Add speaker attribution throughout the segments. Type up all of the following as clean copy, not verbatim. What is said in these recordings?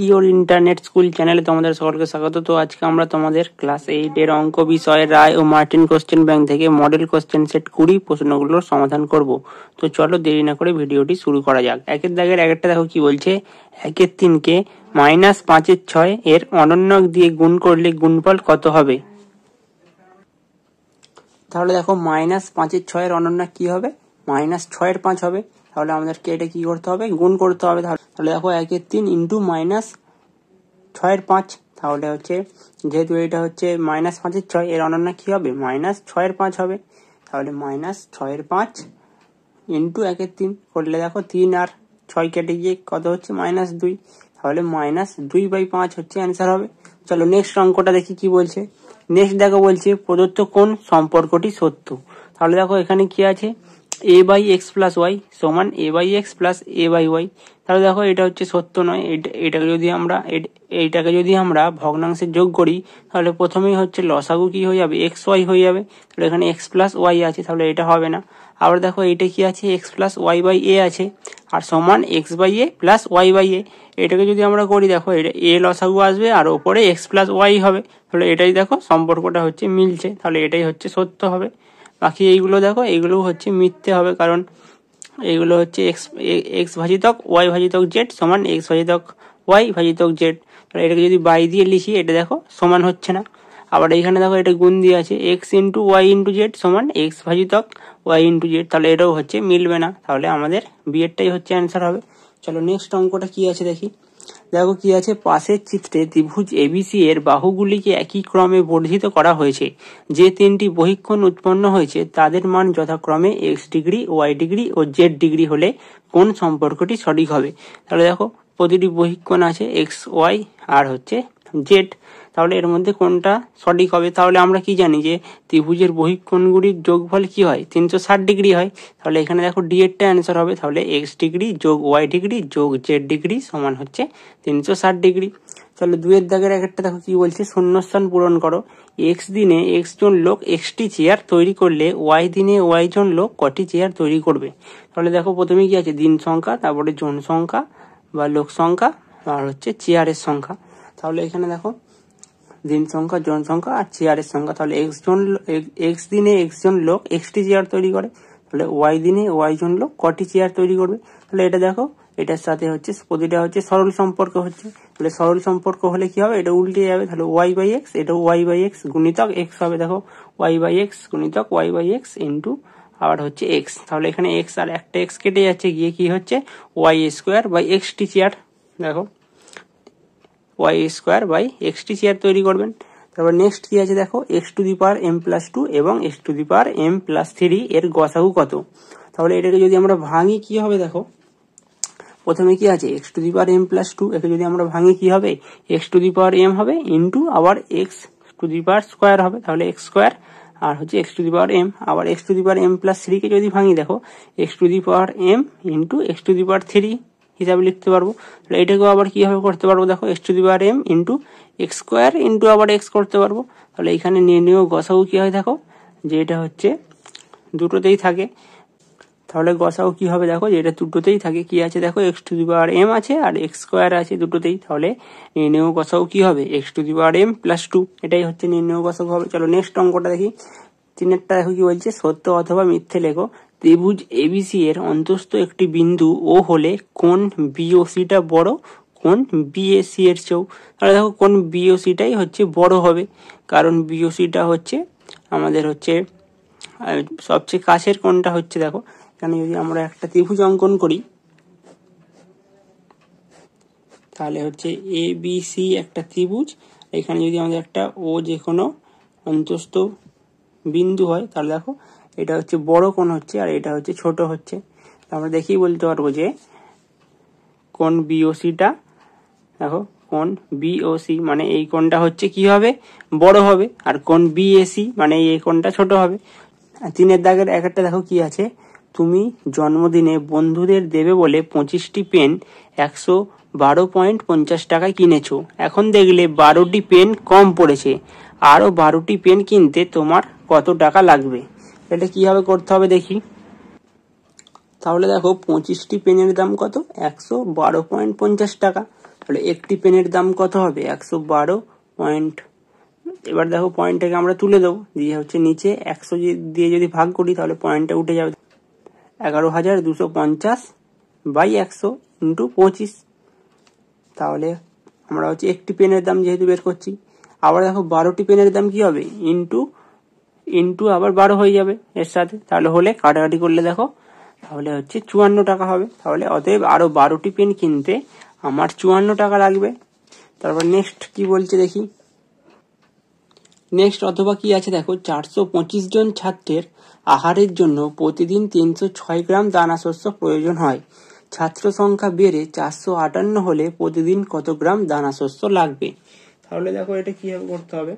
Speaker 1: Your internet school চ্যানেলে তোমাদের সকলকে স্বাগত। তো আজকে আমরা তোমাদের ক্লাস 8 এর অঙ্ক বিষয়ে রায় ও মার্টিন কোশ্চেন ব্যাংক থেকে মডেল কোশ্চেন সেট 20 প্রশ্নগুলোর সমাধান করব। তো চলো দেরি না করে ভিডিওটি শুরু করা যাক। একের দাগের একটা দেখো কি বলছে, 1/3 কে -5/6 এর অনন্যক দিয়ে গুণ করলে গুণফল কত হবে। তাহলে দেখো -5/6 এর অনন্যক কি হবে, -6/5 হবে। তাহলে আমাদেরকে এটা কি করতে হবে, গুণ করতে হবে। তাহলে দেখো 1/3 ইন্টু -6/5, তাহলে হচ্ছে যেহেতু এটা হচ্ছে -5/6 এর অনন্যক কি হবে, -6/5 হবে। তাহলে -6/5 ইন্টু 1/3 করলে দেখো 3 আর 6 কেটে গিয়ে কত হচ্ছে, -2। তাহলে -2/5 হচ্ছে অ্যান্সার হবে। চলো নেক্সট অঙ্কটা দেখি কি বলছে। নেক্সট দেখো বলছে প্রদত্ত কোন সম্পর্কটি সত্য। তাহলে দেখো এখানে কি আছে, a/x + y সমান a/x + a/y। তাহলে দেখো এটা হচ্ছে সত্য নয়। এইটাকে যদি আমরা ভগ্নাংশে যোগ করি তাহলে প্রথমেই হচ্ছে লসাগু কি হয়ে যাবে, xy হয়ে যাবে। তাহলে এখানে x + y আছে, তাহলে এটা হবে না। আবার দেখো এটা কি আছে, x + y/a আছে, আর সমান x/a + y/a। এটাকে যদি আমরা করি দেখো এটা a লসাগু আসবে আর ওপরে x + y হবে। তাহলে এটাই দেখো সম্পর্কটা হচ্ছে মিলছে, তাহলে এটাই হচ্ছে সত্য হবে। বাকি এইগুলো দেখো এইগুলো হচ্ছে মিথ্যে হবে, কারণ এইগুলো হচ্ছে x ভাজিতক y ভাজিতক z সমান x ভাজিতক y ভাজিতক z। তাহলে এটাকে যদি বাই দিয়ে লিখি এটা দেখো সমান হচ্ছে না। আবার এইখানে দেখো এটা গুণ দিয়ে আছে, x into y into z সমান x ভাজিতক y ইন্টু z, তাহলে এটাও হচ্ছে মিলবে না। তাহলে আমাদের বি এরটাই হচ্ছে অ্যান্সার হবে। চলো নেক্সট অঙ্কটা কি আছে দেখি। দেখো কি আছে, পাশের চিত্রে ত্রিভুজ এবিসি এর বাহুগুলিকে একই ক্রমে বর্ধিত করা হয়েছে। যে তিনটি বহিঃকোণ উৎপন্ন হয়েছে তাদের মান যথাক্রমে x ডিগ্রি, y ডিগ্রি ও z ডিগ্রি হলে কোন সম্পর্কটি সঠিক হবে। তাহলে দেখো প্রতিটি বহিঃকোণ আছে x, y আর হচ্ছে z। তাহলে এর মধ্যে কোনটা সঠিক হবে। তাহলে আমরা কি জানি যে ত্রিভুজের বহিঃকোণগুলির যোগফল কি হয়, 360 ডিগ্রি হয়। তাহলে এখানে দেখো ডি এরটা অ্যান্সার হবে। তাহলে x ডিগ্রি যোগ y ডিগ্রি যোগ z ডিগ্রি সমান হচ্ছে 360 ডিগ্রি। চলো দুয়ের দাগের একটা দেখো কি বলছে, শূন্যস্থান পূরণ করো। x দিনে x জন লোক xটি চেয়ার তৈরি করলে y দিনে y জন লোক কটি চেয়ার তৈরি করবে। তাহলে দেখো প্রথমে কি আছে, দিন সংখ্যা, তারপরে জন সংখ্যা বা লোক সংখ্যা আর হচ্ছে চেয়ারের সংখ্যা। তাহলে এখানে দেখো দিন সংখ্যা, জন সংখ্যা আর চেয়ারের সংখ্যা। তাহলে x দিনে x জন লোক xটি চেয়ার তৈরি করে, তাহলে y দিনে y জন লোক কটি চেয়ার তৈরি করবে। তাহলে এটা দেখো এটার সাথে হচ্ছে প্রতিটা হচ্ছে সরল সম্পর্ক হচ্ছে। তাহলে সরল সম্পর্ক হলে কি হবে, এটা উল্টে যাবে। তাহলে y/x, এটাও y/x গুণিতক x হবে। দেখো y/x গুণিতক y/x ইন্টু আবার হচ্ছে x। তাহলে এখানে x আর একটা x কেটে যাচ্ছে, গিয়ে কি হচ্ছে y² / xটি চেয়ার। দেখো y² / xটি চেয়ার তৈরি করবেন। তারপর নেক্সট কি আছে দেখো, x⁴m+2 এবং x⁴m+3 এর গসাগু কত। তাহলে এটাকে যদি আমরা ভাঙি কি হবে, দেখো প্রথমে কি আছে x⁴m+2, একে যদি আমরা ভাঙি কি হবে, x⁴m হবে ইন্টু আবার x² হবে। তাহলে x² আর হচ্ছে x⁴m। আবার x⁴m+3 কে যদি ভাঙি দেখো x⁴m ইন্টু x⁴3 হিসাবে লিখতে পারবো। তাহলে এটাকেও আবার কিভাবে করতে পারবো, দেখো x⁴m ইন্টু x² ইন্টু আবার x করতে পারবো। তাহলে এখানে নির্ণেয় গসাগু কি হয়, দেখো যে এটা হচ্ছে দুটোতেই থাকে। তাহলে গসাগু কি হবে, দেখো যে এটা দুটোতেই থাকে। কি আছে দেখো x⁴m আছে আর x² আছে দুটোতেই। তাহলে নির্ণেয় গসাগু কি হবে, x⁴m+2, এটাই হচ্ছে নির্ণেয় গসাগু হবে। চলো নেক্সট অঙ্কটা দেখি। তিনেরটা দেখো কি বলছে, সত্য অথবা মিথ্যে লেখো। ত্রিভুজ এবিসি এর অন্তস্থ একটি বিন্দু ও হলে কোন বিওসিটা বড়, কোন বিএসি এর চেয়েও। তাহলে দেখো কোন বিওসিটাই হচ্ছে বড় হবে, কারণ বিওসিটা হচ্ছে আমাদের হচ্ছে সবচেয়ে কাছের কোনটা হচ্ছে। দেখো এখানে যদি আমরা একটা ত্রিভুজ অঙ্কন করি তাহলে হচ্ছে এবিসি একটা ত্রিভুজ। এখানে যদি আমাদের একটা ও যে কোনো অন্তস্থ বিন্দু হয় তাহলে দেখো এটা হচ্ছে বড় কোণ হচ্ছে আর এটা হচ্ছে ছোট হচ্ছে। আমরা দেখেই বলতে পারবো যে কোন বিওসিটা, দেখো কোন বিওসি মানে এই কোণটা হচ্ছে কি হবে, বড় হবে, আর কোন বিএসি মানে এই কোণটা ছোট হবে। তিনের দাগের একটা দেখো কি আছে, তুমি জন্মদিনে বন্ধুদের দেবে বলে 25টি পেন 112.50 টাকায় কিনেছো। এখন দেখলে 12টি পেন কম পড়েছে, আরো 12টি পেন কিনতে তোমার কত টাকা লাগবে। এটা কিভাবে করতে হবে দেখি। তাহলে দেখো 25টি পেনের দাম কত, 112.50 টাকা। তাহলে একটি পেনের দাম কত হবে 112 পয়েন্ট। এবার দেখো পয়েন্টটাকে আমরা তুলে দেবো, দিয়ে হচ্ছে নিচে 100 দিয়ে যদি ভাগ করি তাহলে পয়েন্টটা উঠে যাবে 11,250 বাই 100 ইন্টু 25। তাহলে আমরা হচ্ছে একটি পেনের দাম যেহেতু বের করছি, আবার দেখো 12টি পেনের দাম কি হবে ইন্টু আবার 12 হয়ে যাবে এর সাথে, তাহলে হলে কাটাকাটি করলে দেখো তাহলে হচ্ছে 54 টাকা হবে। তাহলে অতএব আরো 12টি পেন কিনতে আমার 54 টাকা লাগবে। তারপর নেক্সট কি বলছে দেখি। নেক্সট অথবা কি আছে দেখো, 425 জন ছাত্রের আহারের জন্য প্রতিদিন 306 গ্রাম দানা শস্য প্রয়োজন হয়। ছাত্র সংখ্যা বেড়ে 458 হলে প্রতিদিন কত গ্রাম দানা শস্য লাগবে। তাহলে দেখো এটা কিভাবে করতে হবে।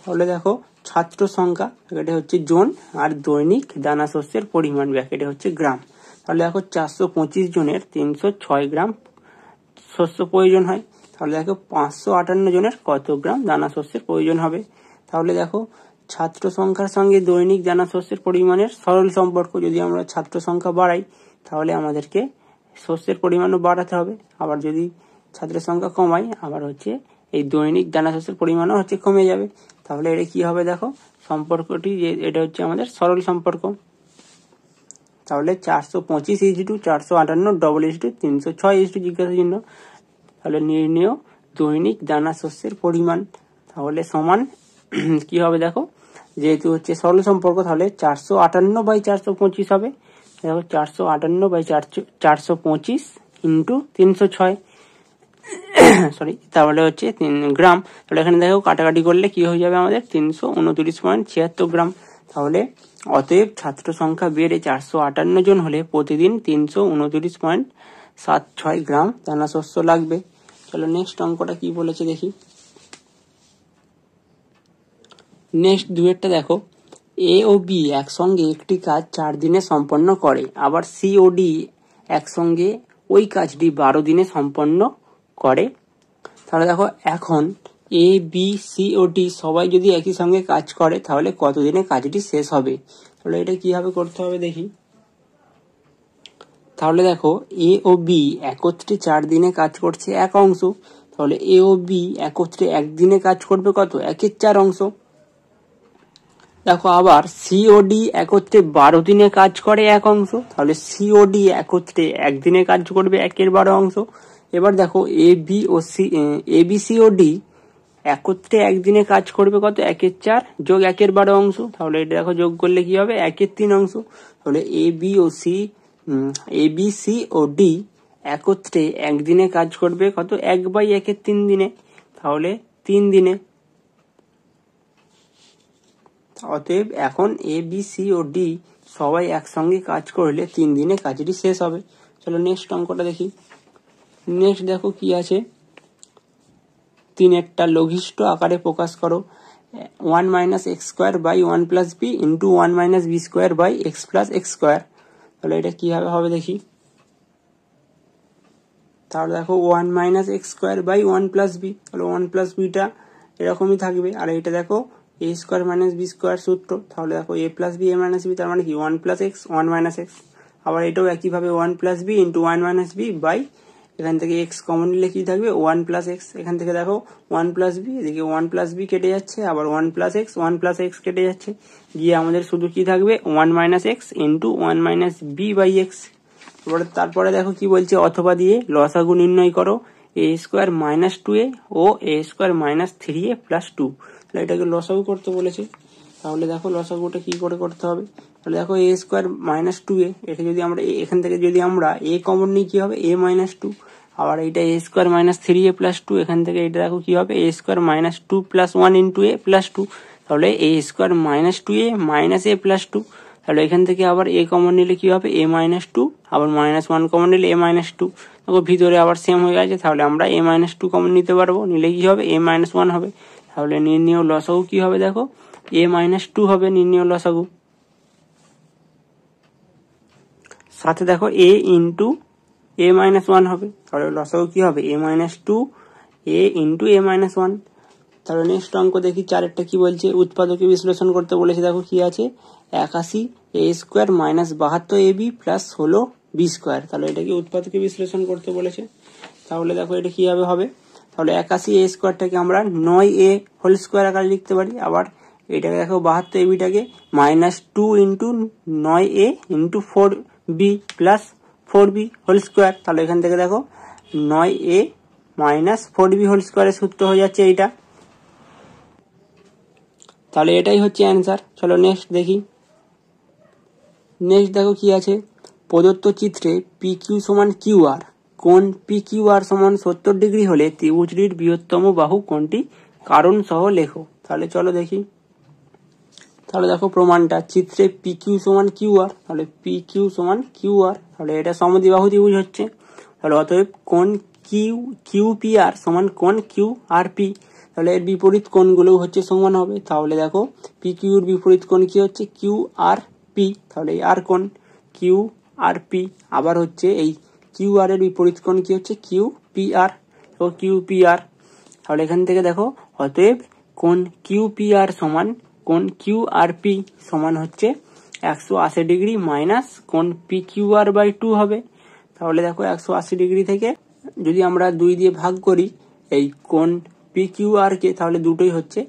Speaker 1: তাহলে দেখো ছাত্র সংখ্যা ব্র্যাকেটে হচ্ছে জন আর দৈনিক দানা শস্যের পরিমাণ ব্র্যাকেটে হচ্ছে গ্রাম। তাহলে দেখো 425 জনের 306 গ্রাম শস্য প্রয়োজন হয়, তাহলে দেখো 558 জনের কত গ্রাম দানা শস্যের প্রয়োজন হবে। তাহলে দেখো ছাত্র সংখ্যার সঙ্গে দৈনিক দানা শস্যের পরিমাণের সরল সম্পর্ক, যদি আমরা ছাত্র সংখ্যা বাড়াই তাহলে আমাদেরকে শস্যের পরিমাণও বাড়াতে হবে, আবার যদি ছাত্রের সংখ্যা কমাই আবার হচ্ছে এই দৈনিক দানা শস্যের পরিমাণও হচ্ছে কমে যাবে। তাহলে এটা কি হবে দেখো সম্পর্কটি, যে এটা হচ্ছে আমাদের সরল সম্পর্ক। তাহলে 425 = 458 ডবল 306 জিজ্ঞাসা চিহ্ন। তাহলে নির্ণেয় দৈনিক দানা শস্যের পরিমাণ, তাহলে সমান কি হবে দেখো, যেহেতু হচ্ছে সরল সম্পর্ক তাহলে 458/425 হবে। দেখো 458/425 ইন্টু 306 সরি, তাহলে হচ্ছে 3 গ্রাম। তাহলে এখানে দেখো কাটাকাটি করলে কি হয়ে যাবে আমাদের 329.76 গ্রাম। তাহলে অতএব ছাত্র সংখ্যা বেড়ে 458 জন হলে প্রতিদিন 329.76 গ্রাম দানা শস্য লাগবে। চলো নেক্সট অঙ্কটা কি বলেছে দেখি। নেক্সট দুয়েরটা দেখো, এ ও বি একসঙ্গে একটি কাজ 4 দিনে সম্পন্ন করে, আবার সি ও ডি একসঙ্গে ওই কাজটি 12 দিনে সম্পন্ন করে। তাহলে দেখো এখন A B C O D সবাই যদি একই সঙ্গে কাজ করে তাহলে কতদিনে কাজটি শেষ হবে। তাহলে এটা কিভাবে করতে হবে দেখি। তাহলে দেখো এ ও বি একত্রে 4 দিনে কাজ করছে এক অংশ, তাহলে এ ও বি একত্রে একদিনে কাজ করবে কত 1/4 অংশ। দেখো আবার সি ও ডি একত্রে 12 দিনে কাজ করে এক অংশ, তাহলে সি ও ডি একত্রে একদিনে কাজ করবে 1/12 অংশ। এবার দেখো A B C O D একত্রে একদিনে কাজ করবে কত 1/4 যোগ 1/12 অংশ। তাহলে এটা দেখো যোগ করলে কি হবে 1/3 অংশ। তাহলে A B C O D একত্রে একদিনে কাজ করবে কত 1/1/3 দিনে, তাহলে 3 দিনে। অতএব এখন A B C O D সবাই একসঙ্গে কাজ করলে 3 দিনে কাজটি শেষ হবে। চলো নেক্সট অঙ্কটা দেখি। নেক্সট দেখো কি আছে, 3 লঘিষ্ঠ আকারে প্রকাশ করো। 1 - x² by 1 + b into 1 - b² by x + x²। তাহলে এটা কিভাবে হবে দেখি। তাহলে দেখো 1 - x² বাই 1 + b, তাহলে 1 + bটা এরকমই থাকবে। আর এটা দেখো a² - b² সূত্র, তাহলে দেখো a + b a - b তার মানে কি 1 + x 1 - x। আবার এটাও একইভাবে 1 + b ইন্টু 1 - b বাই, এখান থেকে x কমন নিলে কি থাকবে 1 + x। এখান থেকে দেখো 1 + b, এদিকে 1 + b কেটে যাচ্ছে, আবার 1 + x 1 + x কেটে যাচ্ছে, গিয়ে আমাদের শুধু কি থাকবে 1 - x into 1 - b by x। তারপরে দেখো কি বলছে, অথবা দিয়ে লসাগু নির্ণয় করো a² - 2a ও a² - 3a + 2। তাহলে এটাকে লসাগু করতে বলেছে। তাহলে দেখো লসাগুটা কি করে করতে হবে। তাহলে দেখো a² - 2a, এটা যদি আমরা এখান থেকে যদি আমরা a কমন নিই কি হবে a - 2, আবার এটা a² - 3a + 2, এখান থেকে এটা দেখো কি হবে a² - 2 + 1 ইন্টু a + 2, তাহলে a² - 2a - a + 2। তাহলে এখান থেকে আবার a কমন নিলে কি হবে a - 2, আবার -1 কমন নিলে a - 2। দেখো ভিতরে আবার সেম হয়ে গেছে, তাহলে আমরা a - 2 কমন নিতে পারবো, নিলে কি হবে a - 1 হবে। তাহলে নির্ণেয় লসাগু কি হবে দেখো a - 2 হবে নির্ণেয় লসাগু। সাথে দেখো a ইন্টু a - 1 হবে, তাহলে লসাগু কি হবে a - 2 a ইন্টু a - 1। তাহলে নেক্সট অঙ্ক দেখি 4টা কি বলছে, উৎপাদকে বিশ্লেষণ করতে বলেছে। দেখো কি আছে 81 a² - 72ab + 16 b²। তাহলে এটাকে উৎপাদকে বিশ্লেষণ করতে বলেছে। তাহলে দেখো এটা কিভাবে হবে, তাহলে 81 a স্কোয়ারটাকে আমরা 9a হোল স্কোয়ার আকারে লিখতে পারি। আবার এটাকে দেখো 72 abটাকে -2 into 9a into 4b plus 4b whole square. তাহলে এখান থেকে দেখো 9a মাইনাস 4b হোল স্কোয়ারের সূত্র হয়ে যাচ্ছে এইটা। তাহলে এটাই হচ্ছে অ্যান্সার। চলো নেক্সট দেখি। নেক্সট দেখো কি আছে, প্রদত্ত চিত্রে PQ সমান QR, কোণ PQR সমান 70 ডিগ্রি হলে ত্রিভুজটির বৃহত্তম বাহু কোনটি, কারণ সহ লেখো। তাহলে চলো দেখি। তাহলে দেখো প্রমাণটা, চিত্রে PQ সমান QR, তাহলে PQ সমান QR, তাহলে এটা সমদ্বিবাহু ত্রিভুজ হচ্ছে। তাহলে অতএব কোণ QPR সমান কোণ QRP, তাহলে এর বিপরীত কোণগুলো হচ্ছে সমান হবে। তাহলে দেখো PQ এর বিপরীত কোণ কি হচ্ছে QRP, তাহলে এই আর কোণ QRP। আবার হচ্ছে এই QR এর বিপরীত কোণ কি হচ্ছে QPR, তো QPR। তাহলে এখান থেকে দেখো অতএব কোণ QPR সমান কোণ QRP সমান হচ্ছে 180 ডিগ্রি মাইনাস কোণ PQR/2 হবে। তাহলে দেখো 180 ডিগ্রি থেকে যদি আমরা 2 দিয়ে ভাগ করি এই কোণ PQR কে, তাহলে দুটোই হচ্ছে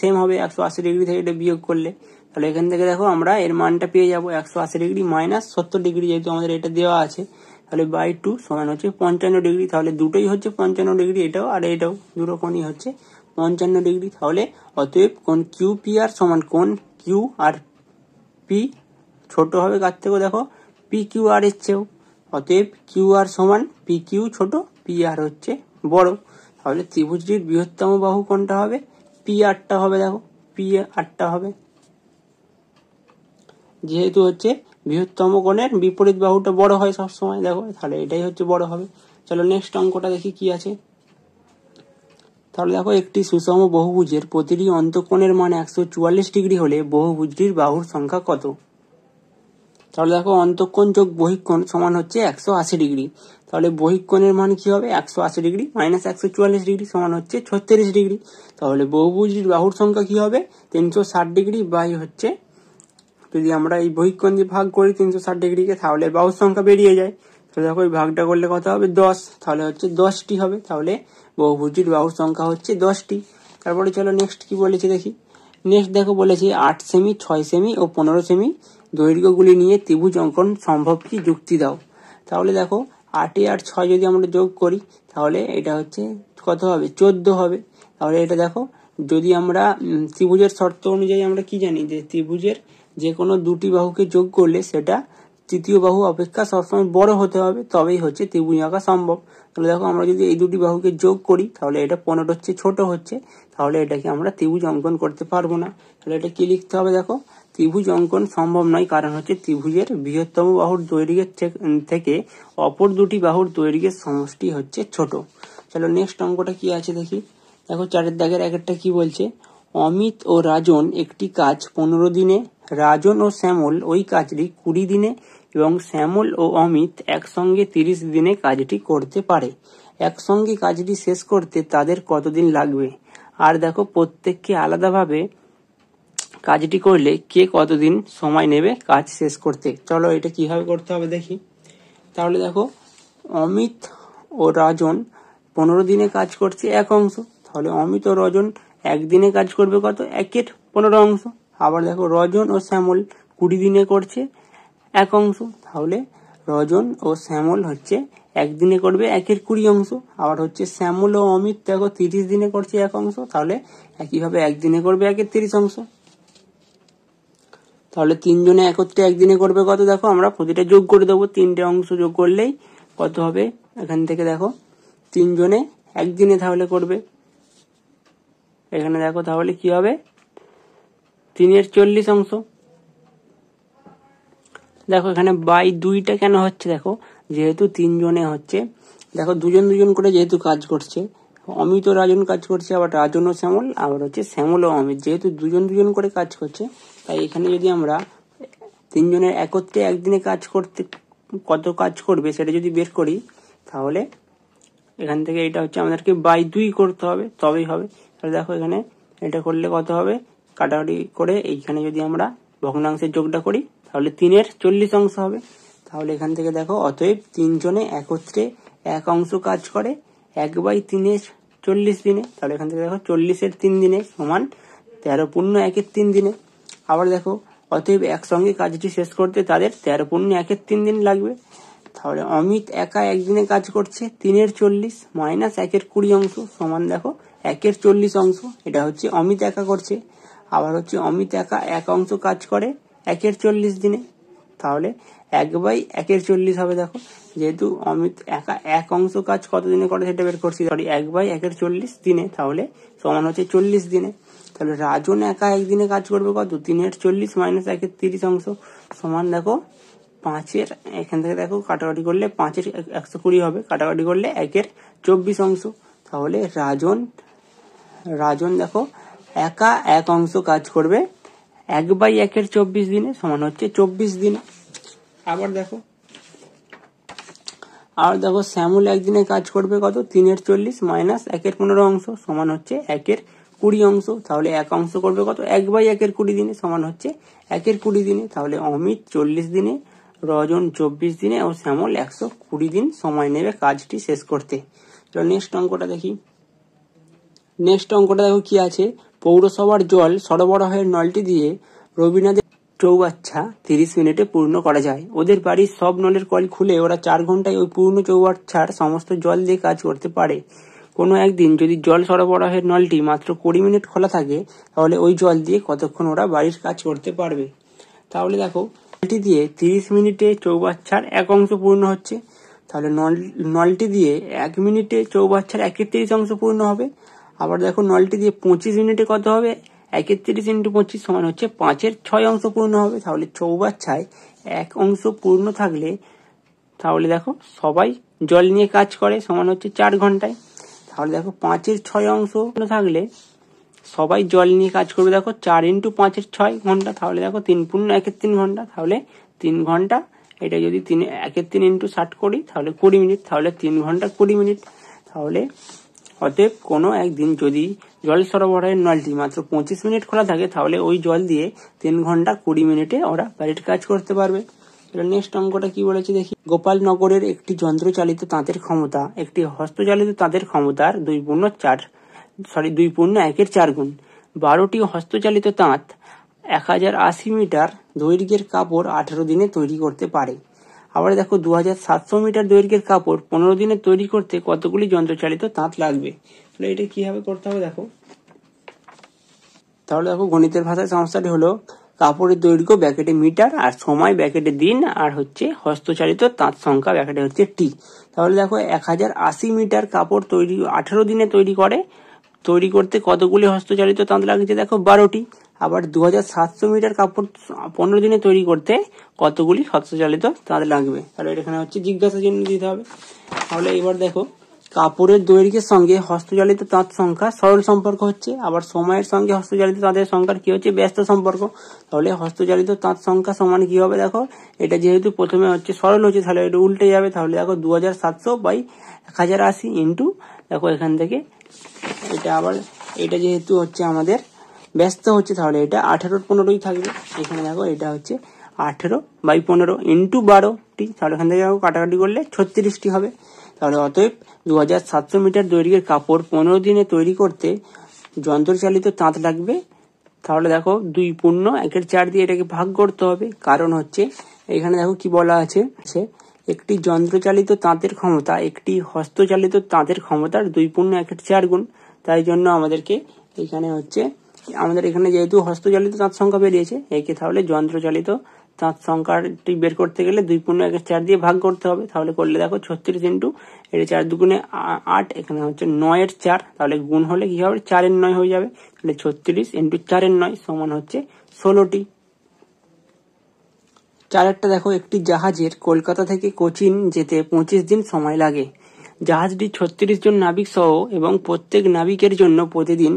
Speaker 1: সেম হবে 180 ডিগ্রি থেকে এটা বিয়োগ করলে। তাহলে এখান থেকে দেখো আমরা এর মানটা পেয়ে যাবো 180 ডিগ্রি মাইনাস 70 ডিগ্রি, যেহেতু আমাদের এটা দেওয়া আছে। তাহলে /2 সমান হচ্ছে 55 ডিগ্রি, তাহলে দুটোই হচ্ছে 55 ডিগ্রি, এটাও আর এটাও দুটো কোণই হচ্ছে 55 ডিগ্রি। তাহলে অতএব কোণ QPR সমান কোণ QRP ছোট হবে কার থেকেও, দেখো PQR এর চেয়েও। অতএব QR সমান PQ ছোট, PR হচ্ছে বড়। তাহলে ত্রিভুজটির বৃহত্তম বাহু কোনটা হবে, PR-টা হবে। দেখো PR-টা হবে, যেহেতু হচ্ছে বৃহত্তম কোণের বিপরীত বাহুটা বড় হয় সবসময়, দেখো তাহলে এটাই হচ্ছে বড় হবে। চলো নেক্সট অঙ্কটা দেখি কি আছে। তাহলে দেখো একটি সুষম বহুভুজের প্রতিটি অন্তঃকোণের মান 144 ডিগ্রি হলে বহুভুজটির বাহুর সংখ্যা কত। তাহলে দেখো অন্তঃকোণ যোগ বহিঃকোণ সমান হচ্ছে 180 ডিগ্রি, তাহলে বহিঃকোণের মান কি হবে 180 ডিগ্রি মাইনাস 144 ডিগ্রি সমান হচ্ছে 36 ডিগ্রি। তাহলে বহুভুজটির বাহুর সংখ্যা কি হবে 360 ডিগ্রি বাই হচ্ছে, যদি আমরা এই বহিঃকোণ দিয়ে ভাগ করি 360 ডিগ্রিকে, তাহলে বাহুর সংখ্যা বেরিয়ে যায়। তো দেখো এই ভাগটা করলে কত হবে 10, তাহলে হচ্ছে 10টি হবে। তাহলে বহুভুজটির বাহুর সংখ্যা হচ্ছে 10টি। তারপরে চলো নেক্সট কি বলেছে দেখি। নেক্সট দেখো বলেছে 8 সেমি, 6 সেমি ও 15 সেমি দৈর্ঘ্যগুলি নিয়ে ত্রিভুজ অঙ্কন সম্ভব কি, যুক্তি দাও। তাহলে দেখো 8 আর 6 যদি আমরা যোগ করি তাহলে এটা হচ্ছে কত হবে 14 হবে। তাহলে এটা দেখো যদি আমরা ত্রিভুজের শর্ত অনুযায়ী আমরা কি জানি যে ত্রিভুজের যে কোনো দুটি বাহুকে যোগ করলে সেটা তৃতীয় বাহু অপেক্ষা সবসময় বড় হতে হবে, তবেই হচ্ছে ত্রিভুজ আঁকা সম্ভব। তাহলে দেখো আমরা যদি এই দুটি বাহুকে যোগ করি তাহলে এটা 15 হচ্ছে ছোট হচ্ছে, তাহলে এটাকে আমরা ত্রিভুজ অঙ্কন করতে পারবো না। তাহলে এটা কি লিখতে হবে, দেখো ত্রিভুজ অঙ্কন সম্ভব নয়, কারণ হচ্ছে ত্রিভুজের বৃহত্তম বাহুর দৈর্ঘ্যের থেকে অপর দুটি বাহুর দৈর্ঘ্যের সমষ্টি হচ্ছে ছোট। চলো নেক্সট অঙ্কটা কি আছে দেখি। দেখো 4 দাগের একটা কি বলছে, অমিত ও রাজন একটি কাজ 15 দিনে, রাজন ও শ্যামল ওই কাজটি 20 দিনে এবং শ্যামল ও অমিত একসঙ্গে 30 দিনে কাজটি করতে পারে। একসঙ্গে কাজটি শেষ করতে তাদের কতদিন লাগবে। আর দেখো প্রত্যেককে আলাদাভাবে কাজটি করলে কে কতদিন সময় নেবে কাজ শেষ করতে। চলো এটা কিভাবে করতে হবে দেখি। তাহলে দেখো অমিত ও রাজন 15 দিনে কাজ করছে এক অংশ, তাহলে অমিত ও রজন একদিনে কাজ করবে কত 1/15 অংশ। আবার দেখো রজন ও শ্যামল 20 দিনে করছে এক অংশ, তাহলে রজন ও শ্যামল হচ্ছে একদিনে করবে 1/20 অংশ। আবার হচ্ছে শ্যামল ও অমিত দেখো 30 দিনে করছে এক অংশ, তাহলে একইভাবে একদিনে করবে 1/30 অংশ। তাহলে তিনজনে একত্রে একদিনে করবে কত, দেখো আমরা প্রতিটা যোগ করে দেবো, 3টে অংশ যোগ করলেই কত হবে। এখান থেকে দেখো তিনজনে একদিনে তাহলে করবে, এখানে দেখো তাহলে কি হবে 3/40 অংশ। দেখো এখানে /2টা কেন হচ্ছে, দেখো যেহেতু তিনজনে হচ্ছে, দেখো দুজন দুজন করে যেহেতু কাজ করছে, অমিত ও রাজন কাজ করছে, আবার রাজন ও শ্যামল, আবার হচ্ছে শ্যামল ও অমিত, যেহেতু দুজন দুজন করে কাজ করছে, তাই এখানে যদি আমরা তিনজনের একত্রে একদিনে কাজ করতে কত কাজ করবে সেটা যদি বের করি, তাহলে এখান থেকে এটা হচ্ছে আমাদেরকে 2 করতে হবে, তবেই হবে। তাহলে দেখো এখানে এটা করলে কত হবে, কাটাকাটি করে এইখানে যদি আমরা ভগ্নাংশের যোগটা করি তাহলে 3/40 অংশ হবে। তাহলে এখান থেকে দেখো অতএব তিনজনে একত্রে এক অংশ কাজ করে 1/3 40 দিনে। তাহলে এখান থেকে দেখো 40-এর 3 দিনে সমান 13 × 1 = 3 দিনে। আবার দেখো অতএব একসঙ্গে কাজটি শেষ করতে তাদের 13 × 1 = 3 দিন লাগবে। তাহলে অমিত একা একদিনে কাজ করছে 3/40 - 1/20 অংশ সমান দেখো 1/40 অংশ। এটা হচ্ছে অমিত একা করছে। আবার হচ্ছে অমিত একা এক অংশ কাজ করে 1/40 দিনে। তাহলে 1/1/40 হবে। দেখো যেহেতু অমিত একা এক অংশ কাজ কত দিনে করে সেটা বের করছি, সরি 1/1/40 দিনে, তাহলে সমান হচ্ছে 40 দিনে। তাহলে রাজন একা একদিনে কাজ করবে কত 3/40 - 1/30 অংশ সমান দেখো 5-এর, এখান থেকে দেখো কাটাকাটি করলে 5-এর 120 হবে, কাটাকাটি করলে 1/24 অংশ। তাহলে রাজন দেখো একা এক অংশ কাজ করবে 1/1/24 দিনে সমান হচ্ছে 24 দিনে। আবার দেখো শ্যামল একদিনে কাজ করবে কত 3/40 - 1/15 অংশ সমান হচ্ছে 1/20 অংশ। তাহলে এক অংশ করবে কত 1/1/20 দিনে সমান হচ্ছে 1/20 দিনে। তাহলে অমিত 40 দিনে, রজন 24 দিনে ও শ্যামল 120 দিন সময় নেবে কাজটি শেষ করতে। নেক্সট অঙ্কটা দেখি। নেক্সট অঙ্কটা দেখো কি আছে, পৌরসভার জল সরবরাহের নলটি দিয়ে রবীন্দ্রনাথের চৌবাচ্চা 30 মিনিটে পূর্ণ করা যায়। ওদের বাড়ির সব নলের কল খুলে ওরা 4 ঘন্টায় ওই পূর্ণ চৌবাচ্চার সমস্ত জল দিয়ে কাজ করতে পারে। কোনো একদিন যদি জল সরবরাহের নলটি মাত্র 20 মিনিট খোলা থাকে, তাহলে ওই জল দিয়ে কতক্ষণ ওরা বাড়ির কাজ করতে পারবে। তাহলে দেখো নলটি দিয়ে 30 মিনিটে চৌবাচ্চার এক অংশ পূর্ণ হচ্ছে। তাহলে নলটি দিয়ে 1 মিনিটে চৌবাচ্চার 1/30 অংশ পূর্ণ হবে। আবার দেখো নলটি দিয়ে 25 মিনিটে কত হবে 1/30 × 25 সমান হচ্ছে 5/6 অংশ পূর্ণ হবে। তাহলে চৌবাচ্চায় এক অংশ পূর্ণ থাকলে, তাহলে দেখো সবাই জল নিয়ে কাজ করে সমান হচ্ছে 4 ঘন্টায়। তাহলে দেখো 5/6 অংশ থাকলে সবাই জল নিয়ে কাজ করবে দেখো 4 × 5/6 ঘন্টা। তাহলে দেখো 3 × 1/3 ঘন্টা। তাহলে 3 ঘন্টা, এটা যদি 1/3 × 60 করি তাহলে 20 মিনিট। তাহলে 3 ঘন্টা 20 মিনিট। তাহলে অতএব কোনো একদিন যদি জল সরবরাহের নলটি মাত্র 25 মিনিট খোলা থাকে, তাহলে ওই জল দিয়ে 3 ঘন্টা 20 মিনিটে ওরা বাড়ির কাজ করতে পারবে। নেক্সট অঙ্কটা কি বলেছে দেখি। গোপালনগরের একটি যন্ত্রচালিত তাঁতের ক্ষমতা একটি হস্তচালিত তাঁতের ক্ষমতার 2/1/4 গুণ। 12টি হস্তচালিত তাঁত 1080 মিটার দৈর্ঘ্যের কাপড় 18 দিনে তৈরি করতে পারে। আবার দেখো 2700 মিটার দৈর্ঘ্যের কাপড় 15 দিনে তৈরি করতে কতগুলি যন্ত্রচালিত তাঁত লাগবে। তাহলে এটা কিভাবে করতে হবে দেখো। তাহলে দেখো গণিতের ভাষায় সমস্যাটি হলো কাপড়ের দৈর্ঘ্য ব্র্যাকেটে মিটার আর সময় ব্র্যাকেটে দিন আর হচ্ছে হস্তচালিত তাঁত সংখ্যা ব্র্যাকেটে হচ্ছে টি। তাহলে দেখো 1080 মিটার কাপড় 18 দিনে তৈরি করতে কতগুলি হস্তচালিত তাঁত লাগছে দেখো 12টি। আবার 2700 মিটার কাপড় 15 দিনে তৈরি করতে কতগুলি হস্তচালিত তাঁত লাগবে। তাহলে এখানে হচ্ছে জিজ্ঞাসা চিহ্ন দিতে হবে। তাহলে এবার দেখো কাপড়ের দৈর্ঘ্যের সঙ্গে হস্তচালিত তাঁত সংখ্যা সরল সম্পর্ক হচ্ছে, আবার সময়ের সঙ্গে হস্তচালিত তাঁতের সংখ্যার কি হচ্ছে ব্যস্ত সম্পর্ক। তাহলে হস্তচালিত তাঁত সংখ্যা সমান কি হবে দেখো, এটা যেহেতু প্রথমে হচ্ছে সরল হচ্ছে তাহলে এটা উল্টে যাবে। তাহলে দেখো 2700/1080 ইন্টু দেখো এখান থেকে এটা যেহেতু হচ্ছে আমাদের ব্যস্ত হচ্ছে, তাহলে এটা 18/15 থাকবে। এখানে দেখো এটা হচ্ছে 18/15 ইন্টু 12টি। তাহলে এখান থেকে কাটাকাটি করলে 36টি হবে। তাহলে অতএব 2700 মিটার দৈর্ঘ্যের কাপড় 15 দিনে তৈরি করতে যন্ত্রচালিত তাঁত লাগবে। তাহলে দেখো 2/1/4 দিয়ে এটাকে ভাগ করতে হবে, কারণ হচ্ছে এখানে দেখো কি বলা আছে, একটি যন্ত্রচালিত তাঁতের ক্ষমতা একটি হস্তচালিত তাঁতের ক্ষমতার 2/1/4 গুণ। তাই জন্য আমাদেরকে এখানে যেহেতু হস্তচালিত তাঁত সংখ্যা বেরিয়েছে, একে তাহলে যন্ত্রচালিত তাঁত সংখ্যাটি বের করতে গেলে 2/1/4 দিয়ে ভাগ করতে হবে। তাহলে করলে দেখো 36 ইন্টু এটা 4 দুগুণে 8, এখানে হচ্ছে 9/4, তাহলে গুণ হলে কি হবে 4/9 হয়ে যাবে। তাহলে 36 ইন্টু 4/9 সমান হচ্ছে 16টি। 4টা দেখো একটি জাহাজের কলকাতা থেকে কোচিন যেতে 25 দিন সময় লাগে। জাহাজটি 36 জন নাবিক সহ এবং প্রত্যেক নাবিকের জন্য প্রতিদিন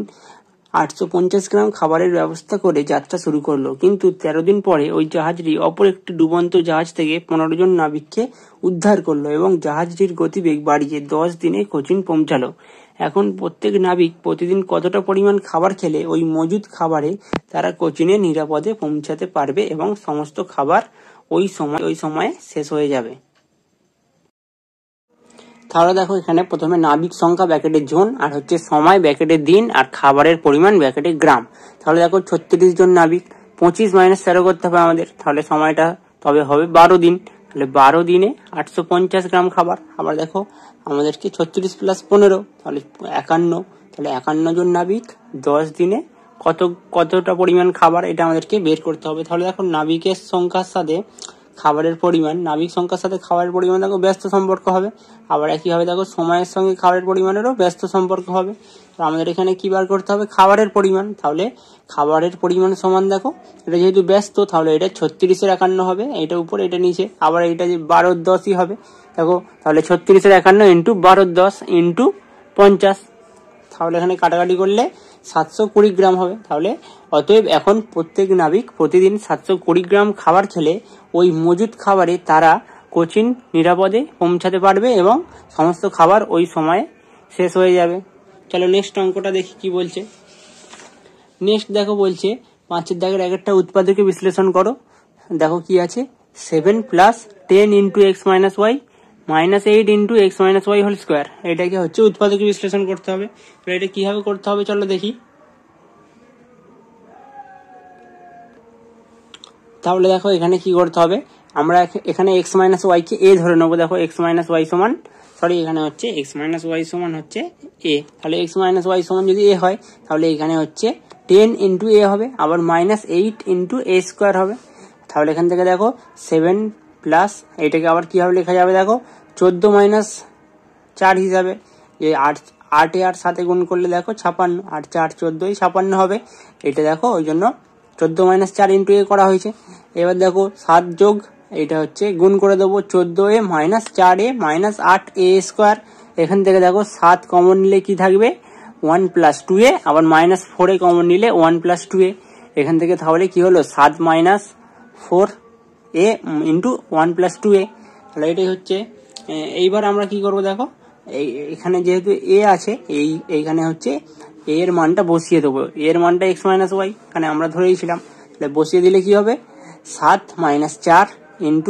Speaker 1: 850 গ্রাম খাবারের ব্যবস্থা করে যাত্রা শুরু করলো। কিন্তু 13 দিন পরে ওই জাহাজটি অপর একটি ডুবন্ত জাহাজ থেকে 15 জন নাবিককে উদ্ধার করলো এবং জাহাজটির গতিবেগ বাড়িয়ে 10 দিনে কোচিন পৌঁছালো। এখন প্রত্যেক নাবিক প্রতিদিন কতটা পরিমাণ খাবার খেলে ওই মজুদ খাবারে তারা কোচিনে নিরাপদে পৌঁছাতে পারবে এবং সমস্ত খাবার ওই সময়ে শেষ হয়ে যাবে। তাহলে দেখো এখানে প্রথমে নাবিক সংখ্যা ব্র্যাকেটের জোন, আর হচ্ছে সময় ব্র্যাকেটের দিন, আর খাবারের পরিমাণ ব্র্যাকেটের গ্রাম। তাহলে দেখো 36 জন নাবিক, 25 - 13 করতে হবে আমাদের, তাহলে সময়টা তবে হবে 12 দিন। তাহলে 12 দিনে 850 গ্রাম খাবার। আবার দেখো আমাদেরকে 36 + 15 তাহলে 51, তাহলে 51 জন নাবিক 10 দিনে কতটা পরিমাণ খাবার, এটা আমাদেরকে বের করতে হবে। তাহলে দেখো নাবিকের সংখ্যার সাথে খাবারের পরিমাণ, নাবিক সংখ্যার সাথে খাবারের পরিমাণ দেখো ব্যস্ত সম্পর্ক হবে। আবার একইভাবে দেখো সময়ের সঙ্গে খাবারের পরিমাণেরও ব্যস্ত সম্পর্ক হবে। তো আমাদের এখানে কি বার করতে হবে, খাবারের পরিমাণ। তাহলে খাবারের পরিমাণ সমান দেখো এটা যেহেতু ব্যস্ত, তাহলে এটা 36 - 51 হবে, এটা উপরে এটা নিচে। আবার এটা যে 12 × 10 হবে দেখো, তাহলে 36 - 51 × 12 × 10 × 50। তাহলে এখানে কাটাকাটি করলে 720 গ্রাম হবে। তাহলে অতএব এখন প্রত্যেক নাবিক প্রতিদিন 720 গ্রাম খাবার খেলে ওই মজুদ খাবারে তারা কোচিন নিরাপদে পৌঁছাতে পারবে এবং সমস্ত খাবার ওই সময়ে শেষ হয়ে যাবে। চলো নেক্সট অঙ্কটা দেখি কি বলছে। নেক্সট দেখো বলছে 5-এর দাগের একটা উৎপাদকে বিশ্লেষণ করো। দেখো কি আছে, 7 + 10 × x - y -8 × x - y whole square. এটাকে হচ্ছে উৎপাদকে বিশ্লেষণ করতে হবে। এটা কিভাবে করতে হবে চলো দেখি। তাহলে দেখো এখানে কি করতে হবে, আমরা এখানে x - y কে a ধরে নেবো। দেখো x - y সমান, সরি এখানে হচ্ছে x - y সমান হচ্ছে a। তাহলে x - y সমান যদি a হয়, তাহলে এখানে হচ্ছে 10 × a হবে, আবার -8 × a স্কোয়ার হবে। তাহলে এখান থেকে দেখো 7 প্লাস এটাকে আবার কিভাবে লেখা যাবে, দেখো 14 - 4 হিসাবে, যে 8 আর 7 গুণ করলে দেখো 56, 8 × 4 = 14, 56 হবে। এটা দেখো ওই জন্য 14 - 4 × a করা হয়েছে। এবার দেখো 7 যোগ এটা হচ্ছে গুণ করে দেবো 14a - 4a - 8a স্কোয়ার। এখান থেকে দেখো 7 কমন নিলে কি থাকবে, 1 + 2a, আবার -4a কমন নিলে 1 + 2a। এখান থেকে তাহলে কি হলো, 7 - 4a × 1 + 2a। তাহলে এটাই হচ্ছে। এইবার আমরা কি করব, দেখো এখানে যেহেতু a আছে, এইখানে হচ্ছে a এর মানটা বসিয়ে দেবো। a এর মানটা x - y এখানে আমরা ধরেইছিলাম, তাহলে বসিয়ে দিলে কি হবে, 7 - 4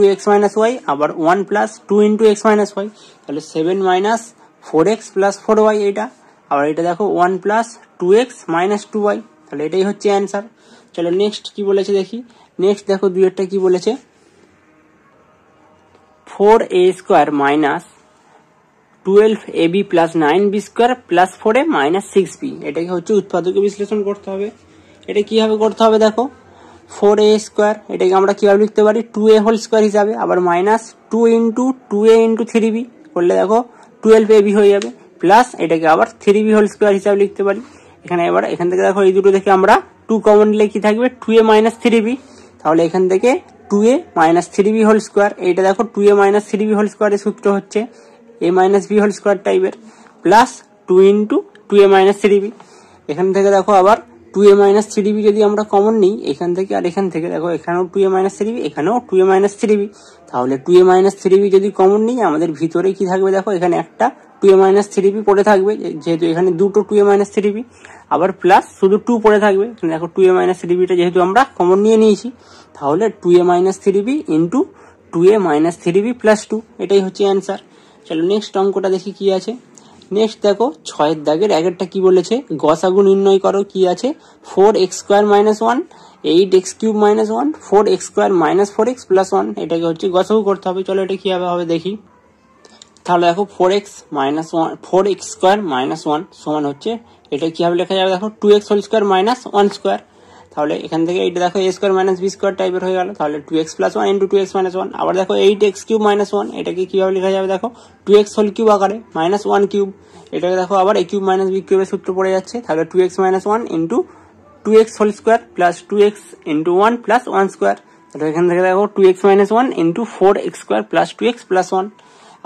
Speaker 1: × x - y, আবার 1 + 2 × x - y, তাহলে 7 - 4x + 4y এটা। আবার এটা দেখো 1 + 2x - 2y, তাহলে এটাই হচ্ছে অ্যান্সার। চলো নেক্সট কি বলেছে দেখি। নেক্সট দেখো দুইয়েরটা কি বলেছে, 4a² - 12ab + 9b² + 4a - 6b। এটাকে হচ্ছে উৎপাদকে বিশ্লেষণ করতে হবে। এটা কিভাবে করতে হবে, দেখো 4a², এটাকে আমরা কিভাবে লিখতে পারি, 2a হোল স্কোয়ার হিসাবে, আবার -2 × 2a × 3b করলে দেখো 12ab হয়ে যাবে, প্লাস এটাকে আবার 3b হোল স্কোয়ার হিসাবে লিখতে পারি। এখানে এবার এখান থেকে দেখো এই দুটো থেকে আমরা 2 কমন নিলে কি থাকবে, 2a - 3b। তাহলে এখান থেকে 2a - 3b হোল স্কোয়ার, এইটা দেখো 2a - 3b হোল স্কোয়ারের সূত্র হচ্ছে a - b হোল স্কোয়ার টাইপের, প্লাস 2 × 2a - 3b। এখান থেকে দেখো আবার 2a - 3b যদি আমরা কমন নিই এখান থেকে, আর এখান থেকে দেখো এখানেও 2a - 3b, এখানেও 2a - 3b। তাহলে 2a - 3b যদি কমন নিই আমাদের ভিতরে কি থাকবে, দেখো এখানে একটা 2a - 3b পড়ে থাকবে, যেহেতু এখানে দুটো 2a - 3b, আবার প্লাস শুধু 2 পড়ে থাকবে। দেখো 2a - 3bটা যেহেতু আমরা কমন নিয়ে নিয়েছি, তাহলে 2a - 3b × 2a - 3b + 2, এটাই হচ্ছে অ্যান্সার। চলো নেক্সট অঙ্কটা দেখি কি আছে। নেক্সট দেখো 6-এর দাগের আগেরটা কি বলেছে, গসাগু নির্ণয় করো। কি আছে, 4x² - 1, 8x³ - 1, 4x² - 4x + 1। এটাকে হচ্ছে গসাগু করতে হবে। চলো এটা কিভাবে হবে দেখি। তাহলে দেখো 4x - 1, 4x² - 1 সমান হচ্ছে, এটা কিভাবে লেখা যাবে, দেখো 2x হোল স্কোয়ার - 1²। তাহলে এখান থেকে এটা দেখো a² - b² টাইপের হয়ে গেল, তাহলে 2x + 1 × 2x - 1। আবার দেখো 8x³ - 1, এটাকে কিভাবে লেখা যাবে, দেখো 2x হোল কিউব আকারে -1³। এটাকে দেখো আবার a³ - b³ এর সূত্র পড়ে যাচ্ছে, তাহলে 2x - 1 × 2x whole square plus 2x × 1 + 1²। তাহলে এখান থেকে দেখো 2x - 1 × 4x² + 2x + 1।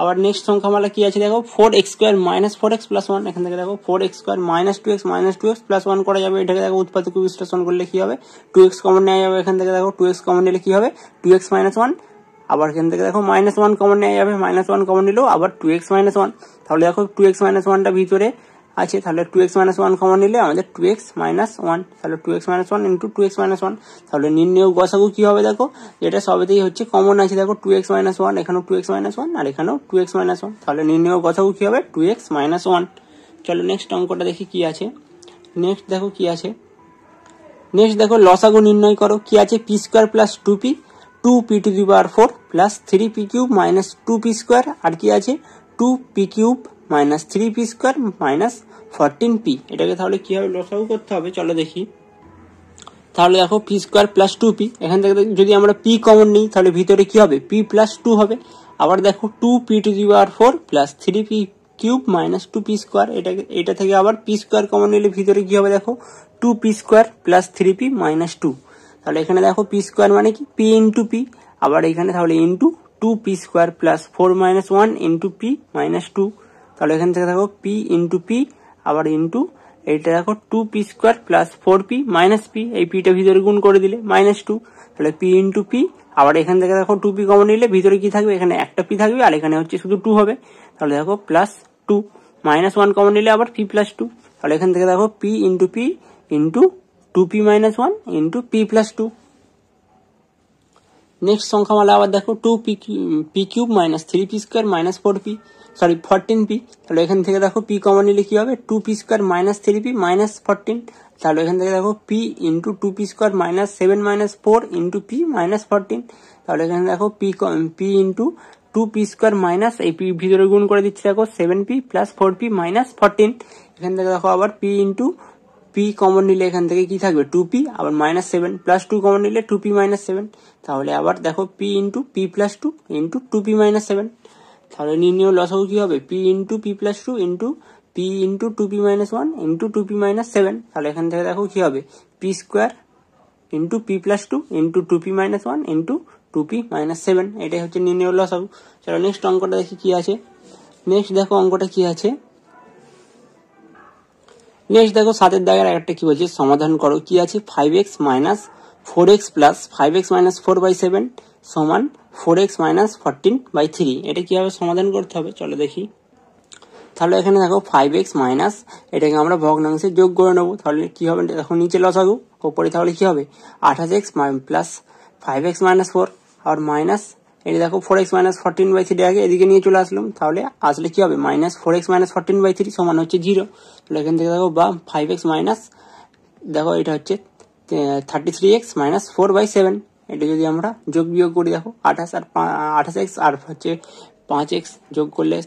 Speaker 1: আবার নেক্সট সংখ্যামালা কি আছে, দেখো 4x² - 4x + 1। এখান থেকে দেখো 4x² - 2x - 2x + 1 করা যাবে। এটাকে দেখো উৎপাদক বিশ্লেষণ করলে কি হবে, 2x কমন নেওয়া যাবে। এখান থেকে দেখো 2x কমন নিলে কি হবে, 2x - 1, আবার এখান থেকে দেখো -1 কমন নেওয়া যাবে, -1 কমন নিলেও আবার 2x - 1। তাহলে দেখো 2x - 1টা ভিতরে আছে, তাহলে 2x - 1 কমন নিলে আমাদের 2x - 1, তাহলে 2x - 1 ইন্টু 2x - 1, তাহলে নির্ণেয় গসাগু কি হবে দেখো, যেটা সবেতেই হচ্ছে কমন আছে, দেখো 2x - 1, এখানেও 2x - 1 আর এখানেও 2x - 1, তাহলে নির্ণেয় গসাগু কি হবে 2x - 1। চলো নেক্সট অঙ্কটা দেখি কি আছে। নেক্সট দেখো কি আছে, নেক্সট দেখো লসাগু নির্ণয় করো। কি আছে, P square plus 2p 2p to the power 4 plus 3p cube minus 2p square, আর কি আছে 2p cube minus 3p square minus 14p। এটাকে তাহলে কিভাবে লসাগু করতে হবে চলো দেখি। তাহলে দেখো পি স্কোয়ার প্লাস 2p, এখান থেকে যদি আমরা p কমন নিই তাহলে ভিতরে কি হবে p প্লাস 2 হবে। আবার দেখো 2p to the power 4 plus 3p cube minus 2p square, এটা থেকে আবার p স্কোয়ার কমন নিলে ভিতরে কি হবে দেখো 2p square plus 3p minus 2। তাহলে এখানে দেখো p স্কোয়ার মানে কি p ইন্টু p, আবার এখানে তাহলে into 2p square plus 4 minus 1 into p minus 2। তাহলে এখান থেকে দেখো p ইন্টু p আবার ইন্টু এইটা দেখো 2p square plus 4p minus p, এই পিটা ভিতরে গুণ করে দিলে মাইনাস 2, তাহলে p ইন্টু p আবার এখান থেকে দেখো 2p কমন নিলে ভিতরে কি থাকবে, এখানে একটা p থাকবে আর এখানে হচ্ছে শুধু 2 হবে, তাহলে দেখো প্লাস 2 মাইনাস 1 কমন নিলে আবার p প্লাস 2, তাহলে এখান থেকে দেখো p into p into 2p minus 1 into p plus 2। Next সংখ্যামালা আবার দেখো 2p cube minus 3p square minus 14p, তাহলে এখান থেকে দেখো p কমন নিলে কি হবে 2p square minus 3p minus 14, তাহলে এখান থেকে দেখো p into 2p square minus 7 minus 4 into p minus 14, তাহলে এখানে দেখো p into 2p square minus এই p ভিতরে গুণ করে দিচ্ছি দেখো 7p প্লাস 4p মাইনাস 14, এখান থেকে দেখো আবার p ইন্টু p কমন নিলে এখান থেকে কি থাকবে 2p আবার মাইনাস 7 প্লাস 2 কমন নিলে 2p মাইনাস 7, তাহলে আবার দেখো p into p plus 2 into 2p minus 7, তাহলে নির্ণেয় লসাগু কি হবে p into p plus 2 into p into 2p minus 1 into 2p minus 7, তাহলে এখান থেকে দেখো কি হবে p square into p plus 2 into 2p minus 1 into 2p minus 7, এটাই হচ্ছে নির্ণেয় লসাগু। চলো নেক্সট অঙ্কটা দেখি কি আছে। নেক্সট দেখো অঙ্কটা কি আছে, নেক্সট দেখো 7 দাগের একটা কি বলছে সমাধান করো। কি আছে 5x minus 4x plus 5x minus 4/7 সমান 4x মাইনাস 14/3, এটা কিভাবে সমাধান করতে হবে চলো দেখি। তাহলে এখানে দেখো 5x মাইনাস এটাকে আমরা ভগ্নাংশে যোগ করে নেবো, তাহলে কি হবে দেখো নিচে লসাগু, উপরে তাহলে কি হবে 28x প্লাস 5x মাইনাস 4 আর মাইনাস এটা দেখো 4x মাইনাস 14/3 আগে এদিকে নিয়ে চলে আসলাম, তাহলে আসলে কি হবে মাইনাস 4x মাইনাস 14/3 সমান হচ্ছে 0। তাহলে এখান থেকে দেখো বা 5x মাইনাস দেখো এটা হচ্ছে 33x মাইনাস 4/7, এটা যদি আমরা যোগ বিয়োগ করি দেখো 28x আর হচ্ছে 5x যোগ করলে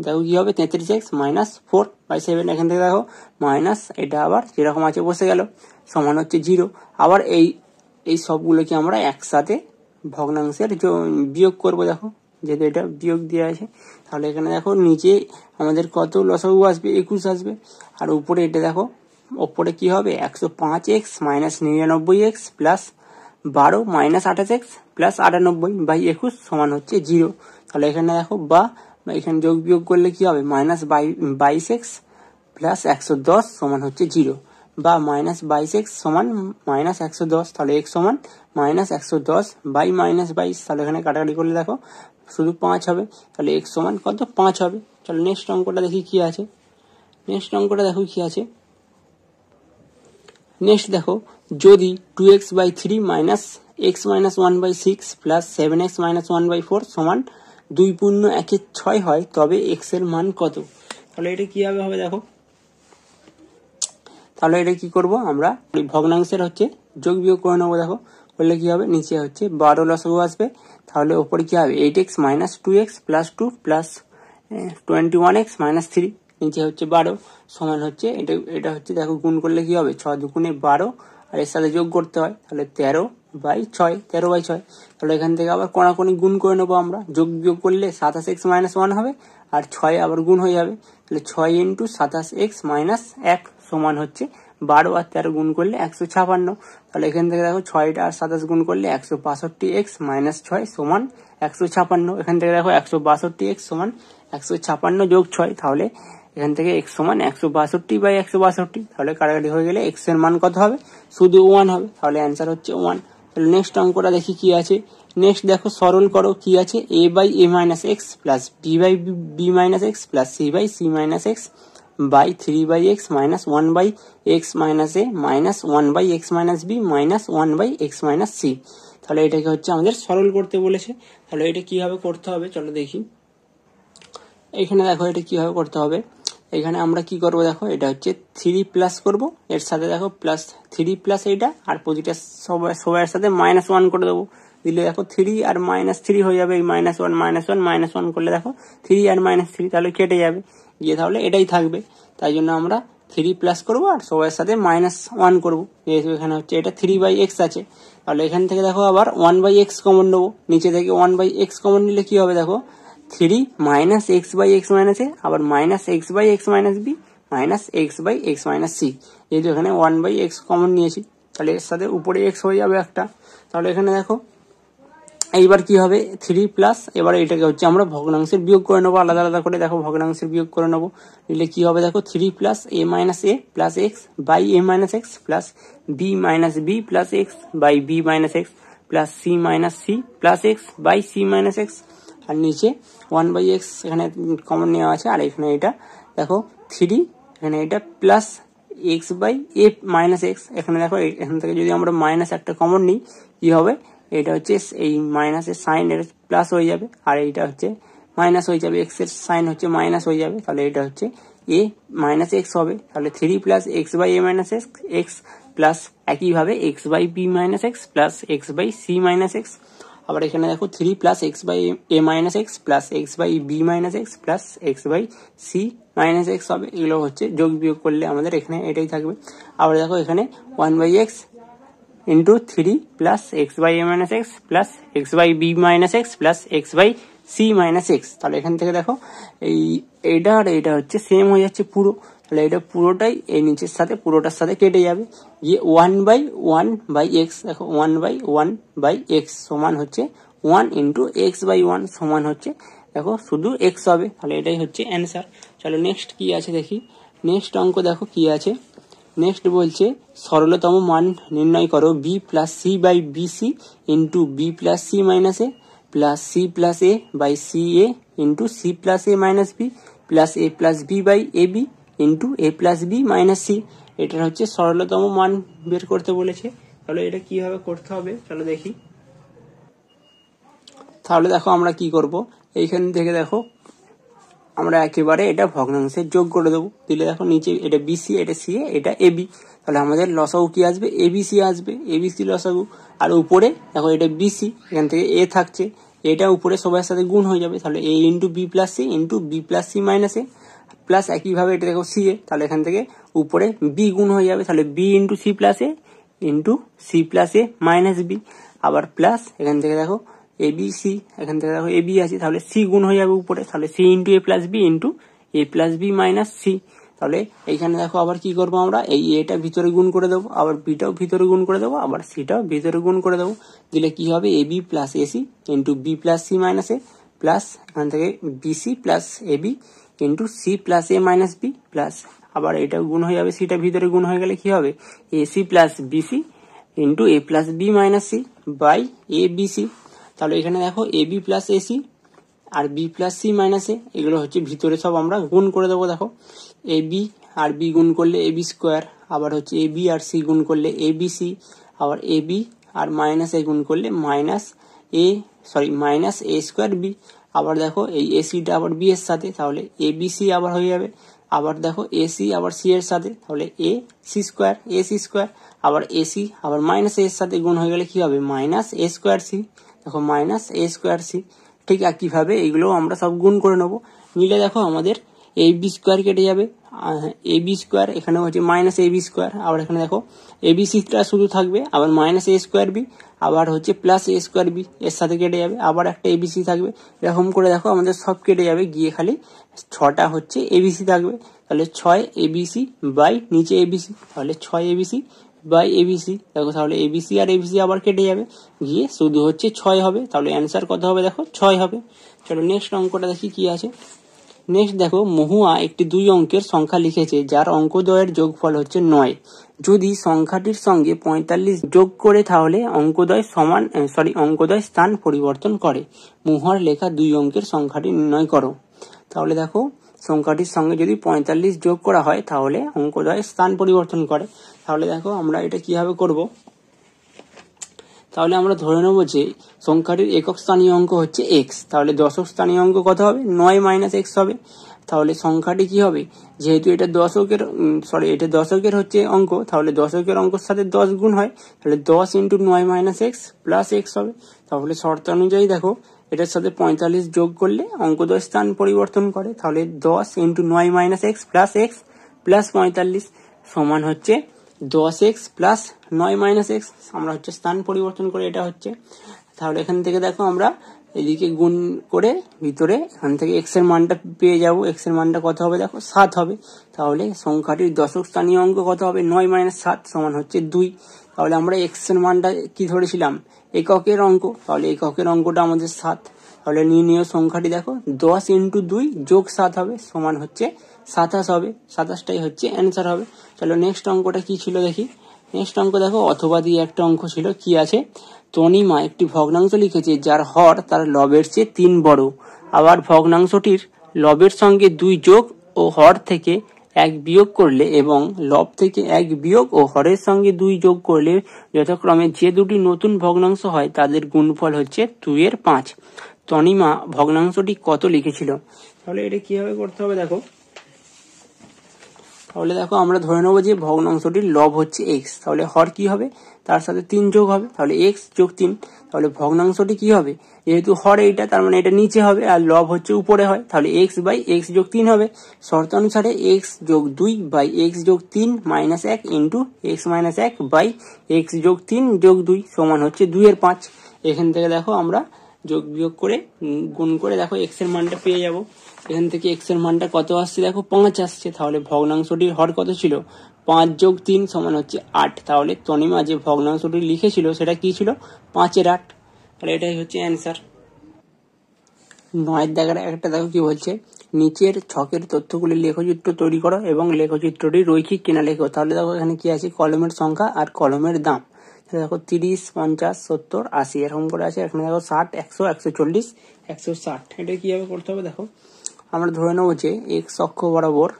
Speaker 1: দেখো কি হবে 33x মাইনাস 4/7, এখান থেকে দেখো মাইনাস এটা আবার যেরকম আছে বসে গেল সমান হচ্ছে 0। আবার এই সবগুলোকে আমরা একসাথে ভগ্নাংশের বিয়োগ করবো, দেখো যেহেতু এটা বিয়োগ দেওয়া আছে, তাহলে এখানে দেখো নিচে আমাদের কত লসাগু আসবে 21 আসবে, আর উপরে এটা দেখো ওপরে কি হবে 105x minus 99x plus 12 minus 28x plus 98/21 সমান হচ্ছে 0। তাহলে এখানে দেখো বা এখানে যোগ বিয়োগ করলে কি হবে মাইনাস 22x প্লাস 110 সমান হচ্ছে 0, বা মাইনাস 22x সমান মাইনাস 110, তাহলে x সমান মাইনাস 110 বাই মাইনাস 22, তাহলে এখানে কাটাকাটি করলে দেখো শুধু 5 হবে, তাহলে x সমান কত 5 হবে। চলো নেক্সট অঙ্কটা দেখি কি আছে। নেক্সট অঙ্কটা দেখো কি আছে। নেক্সট দেখো যদি 2x/3 minus x minus 1/6 plus 7x minus 1/4 সমান 2 পূর্ণ 1/6 হয় তবে x এর মান কত। তাহলে এটা কিভাবে হবে দেখো, তাহলে এটা কি করব আমরা ভগ্নাংশের হচ্ছে যোগ বিয়োগ করে নেবো, দেখো করলে কি হবে নিচে হচ্ছে 12 লসাগু আসবে, তাহলে উপরে কি হবে 8x minus 2x plus 2 plus 21x minus 3, নিচে হচ্ছে 12 সমান হচ্ছে এটা হচ্ছে দেখো গুণ করলে কি হবে 6 দুগুণে 12 আর এর সাথে যোগ করতে হয়, তাহলে 13/6, তাহলে এখান থেকে আবার কোণাকোণি গুণ করে নেবো আমরা, যোগ বিয়োগ করলে 27x মাইনাস 1 হবে আর 6 আবার গুণ হয়ে যাবে, তাহলে 6 ইন্টু 27x মাইনাস 1 সমান হচ্ছে 12 আর 13 গুণ করলে 156, তাহলে এখান থেকে দেখো 6 আর 27 গুণ করলে 162x মাইনাস 6 সমান 156, এখান থেকে দেখো 162x সমান 156 যোগ 6, তাহলে এখান থেকে x সমান 162/162, তাহলে কাটাকাটি হয়ে গেলে x এর মান কত হবে শুধু 1 হবে, তাহলে অ্যান্সার হচ্ছে 1। তাহলে নেক্সট অঙ্কটা দেখি কি আছে। নেক্সট দেখো সরল করো, কি আছে a/a - x plus b/b - x plus c/c - x by 3/x minus 1/x minus a minus 1/x minus b minus 1/x minus c। তাহলে এটাকে হচ্ছে আমাদের সরল করতে বলেছে। তাহলে এটা কিভাবে করতে হবে চলো দেখি। এখানে দেখো এটা কিভাবে করতে হবে। এখানে আমরা কি করব দেখো, এটা হচ্ছে 3 প্লাস করব, এর সাথে দেখো প্লাস 3 প্লাস এইটা, আর প্রতিটা সবার সাথে -1 করে দেবো। দিলে দেখো 3 আর -3 হয়ে যাবে। এই -1 করলে দেখো 3 আর -3 তাহলে কেটে যাবে গিয়ে, তাহলে এটাই থাকবে। তাই জন্য আমরা 3 প্লাস করবো আর সবার সাথে -1 করবো। যেহেতু এখানে হচ্ছে এটা 3/x আছে, তাহলে এখান থেকে দেখো আবার 1/x কমন নেবো। নিচে থেকে 1/x কমন নিলে কি হবে দেখো, 3 মাইনাস x/x মাইনাস a আবার minus x/x minus b minus x/x minus c। যেহেতু এখানে 1/x কমন নিয়েছি, তাহলে এর সাথে উপরে x হয়ে যাবে একটা। তাহলে এখানে দেখো এইবার কি হবে, 3 প্লাস, এবার এটাকে হচ্ছে আমরা ভগ্নাংশের বিয়োগ করে নেবো আলাদা আলাদা করে। দেখো ভগ্নাংশের বিয়োগ করে নেবো, নিলে কি হবে দেখো, 3 plus a minus a plus x by a minus x plus b minus b plus x by b minus x plus c minus c plus x by c minus x। আর নিচে 1/x এখানে common নেওয়া আছে, আর এখানে এটা দেখো 3, এখানে এটা plus x by a minus x। এখানে দেখো এখান থেকে যদি আমরা মাইনাস একটা কমন নিই কি হবে, এটা হচ্ছে এই মাইনাসের সাইন এর প্লাস হয়ে যাবে, আর এইটা হচ্ছে মাইনাস হয়ে যাবে, এক্স এর সাইন হচ্ছে মাইনাস হয়ে যাবে। তাহলে এটা হচ্ছে a মাইনাস এক্স হবে। তাহলে 3 plus x by a minus x plus একইভাবে x by b minus x plus x by c minus x. আবার এখানে দেখো 3 plus x by a minus x plus x by b minus x plus x by c minus x হবে। এগুলো হচ্ছে যোগ বিয়োগ করলে আমাদের এখানে এটাই থাকবে। আবার দেখো এখানে 1/x into 3 plus x by a minus x plus x by b minus x plus x by c minus x। তাহলে এখান থেকে দেখো এইটা আর এইটা হচ্ছে সেম হয়ে যাচ্ছে পুরো। তাহলে এটা পুরোটাই এই নিচের সাথে পুরোটার সাথে কেটে যাবে, গিয়ে 1/1/x। দেখো 1/1/x সমান হচ্ছে 1 into x by 1 সমান হচ্ছে দেখো শুধু x হবে। তাহলে এটাই হচ্ছে অ্যান্সার। চলো নেক্সট কি আছে দেখি। নেক্সট অঙ্ক দেখো কি আছে। নেক্সট বলছে সরলতম মান নির্ণয় করো b plus c by b c into B plus C minus A plus c plus a by c a into C plus A minus B plus a plus b by a b into a plus b minus c. এটার হচ্ছে সরলতম মান বের করতে বলেছে। তাহলে এটা কিভাবে করতে হবে চলো দেখি। তাহলে দেখো আমরা কি করব, এইখান থেকে দেখো আমরা একেবারে এটা ভগ্নাংশে যোগ করে দেবো। দিলে দেখো নিচে এটা বিসি, এটা সি এ, এটা এবি। তাহলে আমাদের লসাগু কি আসবে, এবিসি আসবে, এবিসি লসাগু। আর উপরে দেখো এটা বিসি, এখান থেকে এ থাকছে, এটা উপরে সবার সাথে গুণ হয়ে যাবে। তাহলে A into B plus C into B plus C minus A plus একইভাবে এটা দেখো সি এ, তাহলে এখান থেকে উপরে বি গুণ হয়ে যাবে। তাহলে বি ইন্টু সি প্লাস এ ইন্টু সি প্লাস এ মাইনাস বি, আবার প্লাস এখান থেকে দেখো এবিসি, এখান থেকে দেখো এবি আছে, তাহলে সি গুণ হয়ে যাবে উপরে। তাহলে C into a plus B into a plus b minus C. তাহলে এইখানে দেখো আবার কি করবো আমরা, এই এটা ভিতরে গুণ করে দেবো, আবার বিটাও ভিতরে গুণ করে দেবো, আবার সিটাও ভিতরে গুণ করে দেবো। দিলে কি হবে, AB plus AC into B plus C minus এ প্লাস এখান থেকে BC plus AB into C plus এ মাইনাস বি প্লাস আবার এটা গুণ হয়ে যাবে, সিটা ভিতরে গুণ হয়ে গেলে কি হবে, a c plus b c into a plus b minus c by a b c. তাহলে এখানে দেখো এবি প্লাস এসি আর b plus C minus a, এগুলো হচ্ছে ভিতরে সব আমরা গুণ করে দেবো। দেখো এবি আর বি গুণ করলে এবি স্কোয়ার, আবার হচ্ছে এবি আর সি গুণ করলে এবিসি, আবার এবি আর মাইনাস এ গুণ করলে মাইনাস এ স্কোয়ার বি। আবার দেখো এই এসিটা আবার বি এর সাথে, তাহলে এবিসি আবার হয়ে যাবে। আবার দেখো এসি আবার সি এর সাথে, তাহলে এ সি স্কোয়ার, আবার এসি আবার মাইনাস এর সাথে গুণ হয়ে গেলে কি হবে, মাইনাস এ স্কোয়ার সি। দেখো মাইনাস এ স্কোয়ার সি। ঠিক একইভাবে এইগুলো আমরা সব গুণ করে নেবো। নিলে দেখো আমাদের এ বি স্কোয়ার কেটে যাবে, এ বি স্কোয়ার এখানে হচ্ছে মাইনাস এ বি স্কোয়ার। আবার এখানে দেখো এ বি সিটা শুধু থাকবে, আবার মাইনাস এ স্কোয়ার বি, আবার হচ্ছে প্লাস এ স্কোয়ার বি এর সাথে কেটে যাবে, আবার একটা এবিসি থাকবে। এরকম করে দেখো আমাদের সব কেটে যাবে, গিয়ে খালি 6টা হচ্ছে এবিসি থাকবে। তাহলে 6 এবিসি বাই নিচে এবিসি, তাহলে 6 এবিসি বাই এবিসি। দেখো তাহলে এবিসি আর এবিসি আবার কেটে যাবে, গিয়ে শুধু হচ্ছে 6 হবে। তাহলে অ্যান্সার কত হবে দেখো, 6 হবে। চলো নেক্সট অঙ্কটা দেখি কি আছে। নেক্সট দেখো, মহুয়া একটি 2 অঙ্কের সংখ্যা লিখেছে যার অঙ্কদ্বয়ের যোগফল হচ্ছে 9। যদি সংখ্যাটির সঙ্গে 45 যোগ করে তাহলে অঙ্কদ্বয় স্থান পরিবর্তন করে। মহুয়ার লেখা 2 অঙ্কের সংখ্যাটি নির্ণয় করো। তাহলে দেখো সংখ্যাটির সঙ্গে যদি 45 যোগ করা হয় তাহলে অঙ্কদ্বয় স্থান পরিবর্তন করে। তাহলে দেখো আমরা এটা কিভাবে করব, তাহলে আমরা ধরে নেব যে সংখ্যাটির একক স্থানীয় অঙ্ক হচ্ছে x, তাহলে দশক স্থানীয় অঙ্ক কত হবে, 9 - x হবে। তাহলে সংখ্যাটি কি হবে, যেহেতু এটা এটা দশকের হচ্ছে অঙ্ক, তাহলে দশকের অঙ্কের সাথে 10 গুণ হয়, তাহলে 10 × 9 - x প্লাস x হবে। তাহলে শর্ত অনুযায়ী দেখো এটার সাথে 45 যোগ করলে অঙ্কদ্বয় স্থান পরিবর্তন করে, তাহলে 10 × 9 - x প্লাস x প্লাস 45 সমান হচ্ছে 10x প্লাস 9 - x। আমরা হচ্ছে স্থান পরিবর্তন করে এটা হচ্ছে। তাহলে এখান থেকে দেখো আমরা এদিকে গুণ করে ভিতরে এখান থেকে x এর মানটা পেয়ে যাব। x এর মানটা কত হবে দেখো 7 হবে। তাহলে সংখ্যাটির দশক স্থানীয় অঙ্ক কত হবে, 9 - 7 সমান হচ্ছে 2। তাহলে আমরা x এর মানটা কি ধরেছিলাম, এককের অঙ্ক, তাহলে এককের অঙ্কটা আমাদের 7। তাহলে নির্ণেয় সংখ্যাটি দেখো 10 × 2 যোগ 7 হবে সমান হচ্ছে 27 হবে। 27টাই হচ্ছে অ্যান্সার হবে। চলো নেক্সট অঙ্কটা কি ছিল দেখি। নেক্সট অঙ্ক দেখো অথবা দিয়ে একটা অঙ্ক ছিল, কি আছে, তনিমা একটি ভগ্নাংশ লিখেছে যার হর তার লবের চেয়ে 3 বড়। আবার ভগ্নাংশটির লবের সঙ্গে 2 যোগ ও হর থেকে 1 বিয়োগ করলে এবং লব থেকে 1 বিয়োগ ও হরের সঙ্গে 2 যোগ করলে যথাক্রমে যে দুটি নতুন ভগ্নাংশ হয় তাদের গুণফল হচ্ছে 2/5। তনিমা ভগ্নাংশটি কত লিখেছিল। তাহলে এটা কিভাবে করতে হবে দেখো, তাহলে দেখো আমরা ধরে নেবো যে ভগ্নাংশটির লব হচ্ছে x, তাহলে হর কি হবে, তার সাথে 3 যোগ হবে, তাহলে x যোগ 3। তাহলে ভগ্নাংশটি কি হবে, যেহেতু হর এইটা তার মানে এটা নিচে হবে আর লব হচ্ছে উপরে হয়, তাহলে x/x যোগ 3 হবে। শর্ত অনুসারে x যোগ 2/x যোগ 3 - 1 ইন্টু x - 1/x যোগ 3 যোগ 2 সমান হচ্ছে 2/5। এখান থেকে দেখো আমরা যোগ বিয়োগ করে গুণ করে দেখো x এর মানটা পেয়ে যাব। এখান থেকে x এর মানটা কত আসছে দেখো 5 আসছে। তাহলে ভগ্নাংশটির হর কত ছিল, 5 যোগ 3 সমান হচ্ছে 8। তাহলে তনিমা যে ভগ্নাংশটি লিখেছিল সেটা কি ছিল, 5/8। তাহলে এটাই হচ্ছে অ্যান্সার। 9 দাগের একটা দেখো কি বলছে, নিচের ছকের তথ্যগুলি লেখচিত্র তৈরি করো এবং লেখচিত্রটি রৈখিক কিনা লেখো। তাহলে দেখো এখানে কি আছে, কলমের সংখ্যা আর কলমের দাম। দেখো 30, 50, 70, 80 এরকম করে আছে। এখানে দেখো 60, 100, 140, 160। এটা কিভাবে করতে হবে দেখো, আমরা ধরে নেবো যে x অক্ষ বরাবর